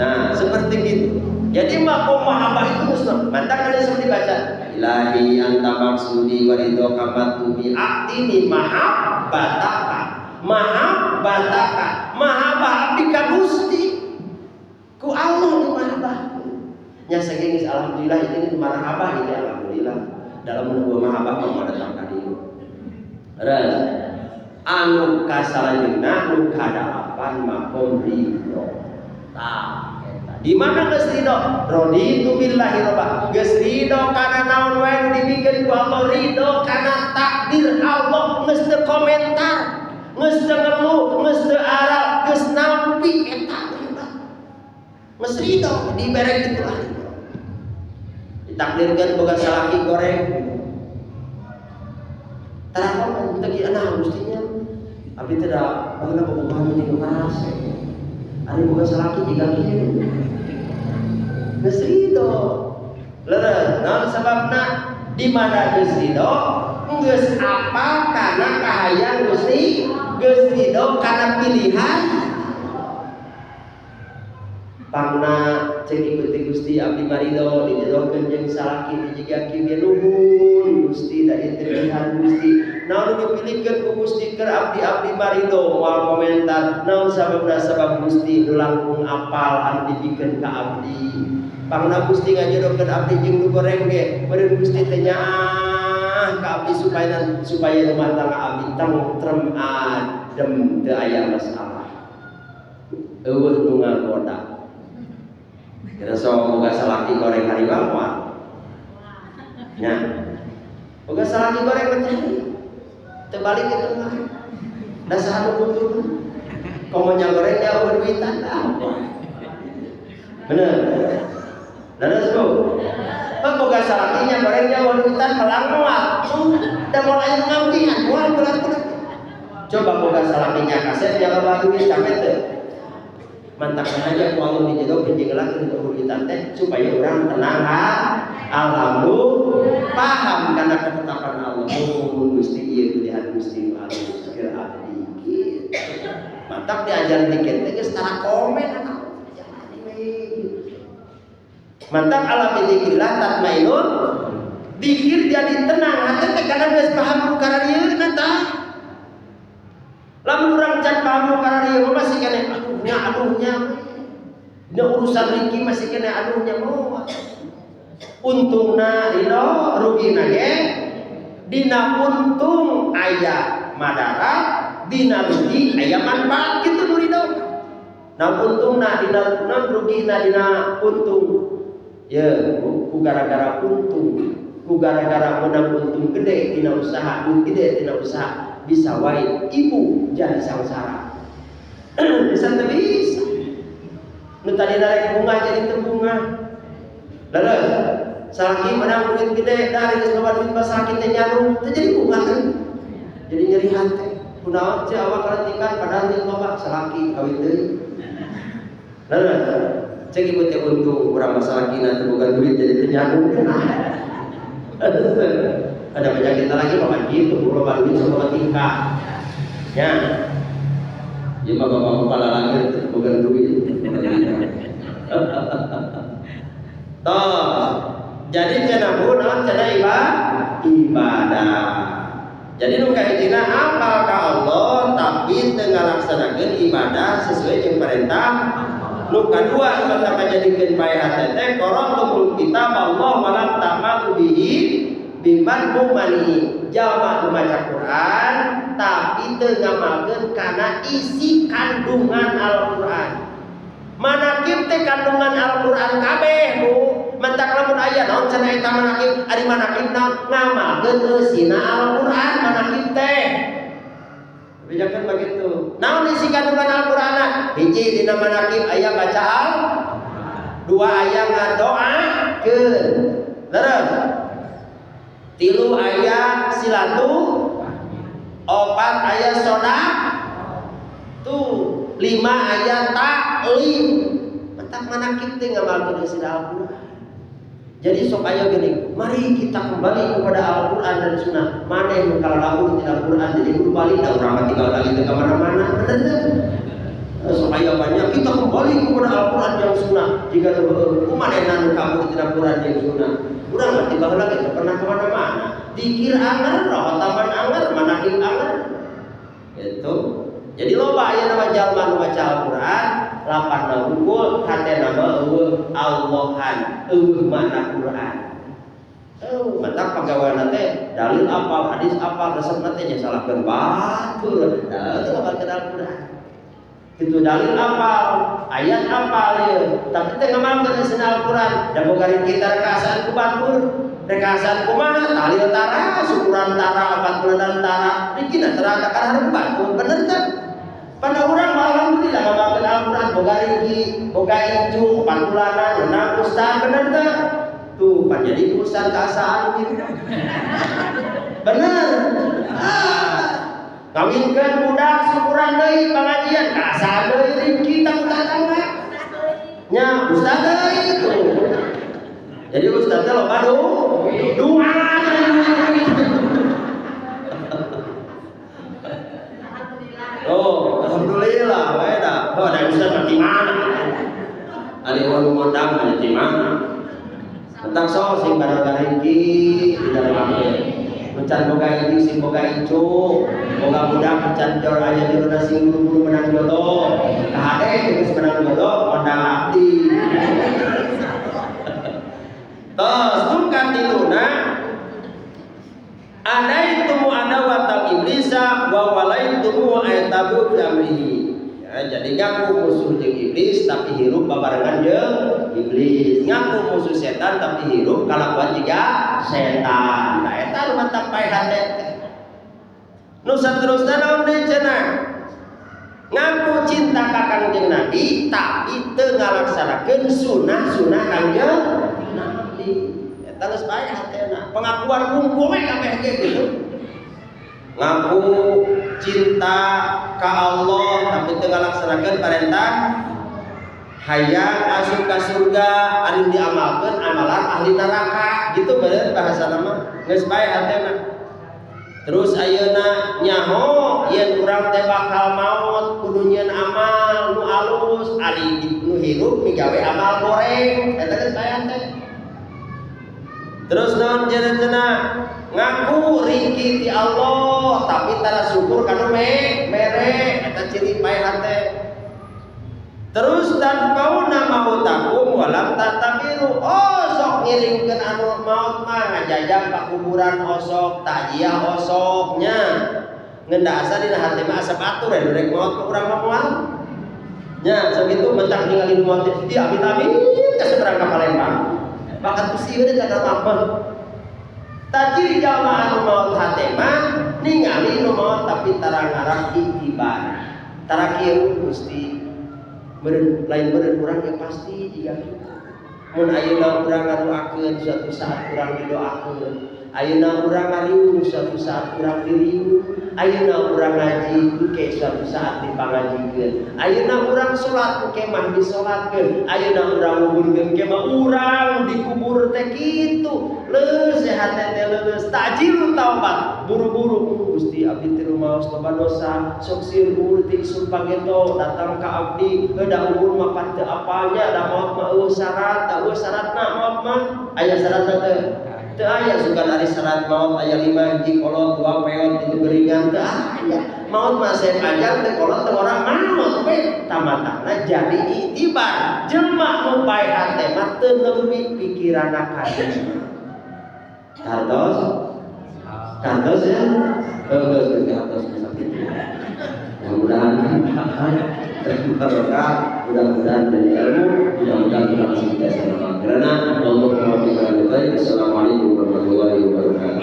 Nah seperti itu. Jadi mahabah itu musnah. Mantap kalian sudah dibaca. Ilahi anta maksudi wa ridho kamatubi aktini mahabbataka mahabah abdi ka Gusti ku Allah di mahabah. Nya sagengis alhamdulillah ini marhabah ini alhamdulillah dalam menunggu mahabah mah datang ka dieu. Ras anu kasalajengna nu kadalapan makom ridho. Tah eta. Di mana geus ridho? Raditu billahi robba. Geus ridho kana naon wae nu dibikeun ku Allah, ridho kana takdir Allah, geus teu komentar, geus teu ngeluh, geus teu arab, geus nampi eta. Geus ridho dibere kitu lah. Ditakdirkan boga salaki goreng tarakon teu anak gustinya abdi teh da baheula boga menjadi keras ari boga salaki jiga kieu geus ridho leureuh naon sababna di mana geus ridho geus apa kana kahayang Gusti geus ridho kana pilihan pangna cek ikuti Gusti abdi marido dijodohkeun jeung salaki dijigaki ge nuhun Gusti da ieu pilihan Gusti naon dipilihkeun ku Gusti keur abdi marido moal komentar naon sababna sabab Gusti nu langkung apal anu dibikeun ka abdi pangna Gusti ngajodohkeun abdi jeung nu goreng ge beureun Gusti teh nyaah ka abdi supaya rumah tangga abdi tentrem adem teu aya masalah eueuh nu ngagoda. Kira sok boga salaki goreng harimau moal. Nya. Boga salaki goreng betul. Teu balik ke tengah. Da saha nu butuh. Komo nya goreng nya eueuh duitan dah. Bener. Leres Bu. Boga salaki nya goreng nya eueuh duitan melang moal. Da moal aya ngambihan moal berat-berat. Coba boga salaki nya kaset nya loba duit capek teu. Mantap aja kalau dijodoh penjelasan kerugitan teh supaya orang tenang alhamdulillah paham karena ketetapan Allah Gusti ieu pilihan Gusti Allah keur abdi mantap diajar dikit teh geus tara komen mantap ala bizikrillah tatmainun dikir jadi tenang hati teh kadang geus paham perkara ieu tah lamun urang can paham perkara ieu masih kene aduhnya ini urusan ringki masih kena aduhnya mau untungna ino rugina ge dina untung aya madarat dina rugi aya manfaat kitu nu ridho nah untungna dina rugina dina untung ya ku gara-gara untung ku gara-gara menang untung gede dina usaha duit gede dina usaha bisa wae ibu jadi sangsara bisa teu bisa nu tadi narek bunga jadi teu bunga leuleuh salaki menang duit gede dari geus loba duit pas salaki teh nyaru teu jadi bunga kan jadi nyeri hate kunaon ce awak kaletikan padahal teu loba salaki kawin deui leuleuh cek ibu teh untung urang masalakina teu boga duit jadi teu nyaru ada penyakit lagi mah gitu loba duit sama tingkah ya. Ya bapak-bapak kepala langit bukan duit. Toh, jadi cenah naon cenah ibadah. Jadi nu kahijina apal ka Allah tapi teu ngalaksanakeun ibadah sesuai jeung perintah. Nu kadua mata kajadikeun bae hate teh qara'atul kitab Allah wa lam ta'malu bihi biman mumani. Jalma nu maca Quran tapi teu ngamalkeun kana isi kandungan Al-Qur'an. Manakib teh kandungan Al-Qur'an kabeh Bu. Mentak lamun aya naon cenah eta manakib, ari manakib naon ngamalkeun eusina Al-Qur'an manakib teh. Bejakeun begitu. Naon isi kandungan Al-Qur'an? Hiji dina manakib aya baca dua aya ngadoakeun. Terus tilu aya silatu, opat aya sodak, tuh lima aya taklim. Mentak manakib teh ngamalkeun eusina Al-Qur'an. Jadi sok aya gini, mari kita kembali kepada Al-Quran dan Sunnah. Mana yang kalau lagu tidak Al-Quran jadi guru balik, dan orang tinggal lagi ke mana-mana, benar. Sok aya banyak kita kembali kepada Al-Quran yang Sunnah. Jika mana yang kamu tidak Al-Quran yang Sunnah, kurang tinggal lagi pernah kemana-mana. Dikir anger, roh taman anger, manakib anger. Itu. Jadi loba aya nama jalma nu maca Al-Qur'an, lapan unggul, hatena mah eueuh Allahan, eueuh mana Qur'an. Mantap pagaweana teh dalil apal, hadis apal, resepna teh nya salahkeun batur. Da teu apalkeun Al-Qur'an. Itu dalil apal, ayat apal ieu, tapi teh ngamalkeun eusina Al-Qur'an, da boga kita rekasaan ku batur. Rekasaan kumaha talil tara, syukuran tara, 40 tara, dikina tara karang batur, bener kan? Pada orang alhamdulillah ngamalkeun Al-Qur'an boga ringgi, boga inju, 40-an, nyeunang ustaz bener teh. Tuh pan jadi ustaz kaasaan gitu. Bener. Ngawinkeun budak syukuran deui pangajian, kaasaan deui ringgi tang tangga. Nya ustaz deui itu. Jadi ustaz teh loba doa. Oh, alhamdulillah, bae dah. Oh, ada ustaz mati mana? Ali walu mondang mati mana? Tentang sok sing barang-barang iki di dalam hati. Mencan boga iki sing boga ijo, boga budak mencan jor aya di rona sing guru menang jodoh. Kahade geus menang jodoh mondang abdi. Tos tungkan tiluna anaitumu adawatal iblisa wa walaitumu ayatabu jamrihi. Ya, jadi ngaku musuh jeung iblis tapi hirup babarengan jeung iblis. Ngaku musuh setan tapi hirup kalakuan juga setan. Nah eta nu mantap pae hate teh. Nu saterusna naon deui cenah? Ngaku cinta ka Kangjeng Nabi tapi teu ngalaksanakeun sunah-sunah Kangjeng Nabi. Eta geus bae hatena. Pengakuan wungkul we kabeh ge gitu. Ngaku cinta ka Allah tapi teu ngalaksanakeun perintah, hayang asup ka surga anu diamalkeun amalan ahli neraka gitu bener bahasana mah geus bae hatena. Terus ayeuna nyaho yen urang teh bakal maot kudu nyieun amal nu alus ari nu hirup migawe amal goreng eta geus bae teh. Terus naon cenah ngaku ringki ti Allah tapi tara syukur kana mere eta ciri pae hate. Terus tanpauna mautakum walam tatabiru, sok ngiringkeun anu maut mah ngajajak ka kuburan osok, takjiah osoknya. Ngeunda asa dina hati mah asa batur we rek maut ka urang mah moal. Nya sakitu mentak ningali nu maut ieu amit-amit ka seberang ka Palembang. Bakat usieun kana mah. Tajiri jalma anu maut hate mah ningali nu maut tapi tara ngarah itibar. Tara kieu Gusti lain beureun urang yang pasti jika mun ayeuna urang ngadoakeun suatu saat urang didoakeun Ayeuna urang ngariung suatu saat urang diriung, ayeuna urang ngaji engke suatu saat dipangajikeun, ayeuna urang salat engke mah disolatkeun, ayeuna urang nguburkeun engke mah urang dikubur teh kitu. Leus sehat teh leus tajil taubat, buru-buru Gusti abdi teu rumaos loba dosa, sok sieun umur ti isun pageto datang ka abdi, da umur mah pan teu apanya, da maot mah eueuh syarat, da eueuh syaratna maot mah aya syaratna teu. Teu aya sugan ari syarat maot aya 5 hiji kolot 2 peot itu geringan teu aya. Maot mah sae panjang teu kolot teu orang maot we. Tamatana jadi itibar. Jelema nu bae hate mah teu leuwih pikiranna ka diri. Kartos ya? Kartos sakit. Mudah-mudahan barokah, mudah-mudahan dari ilmu, mudah-mudahan kita masih bisa sama. Karena Allah Assalamualaikum warahmatullahi wabarakatuh.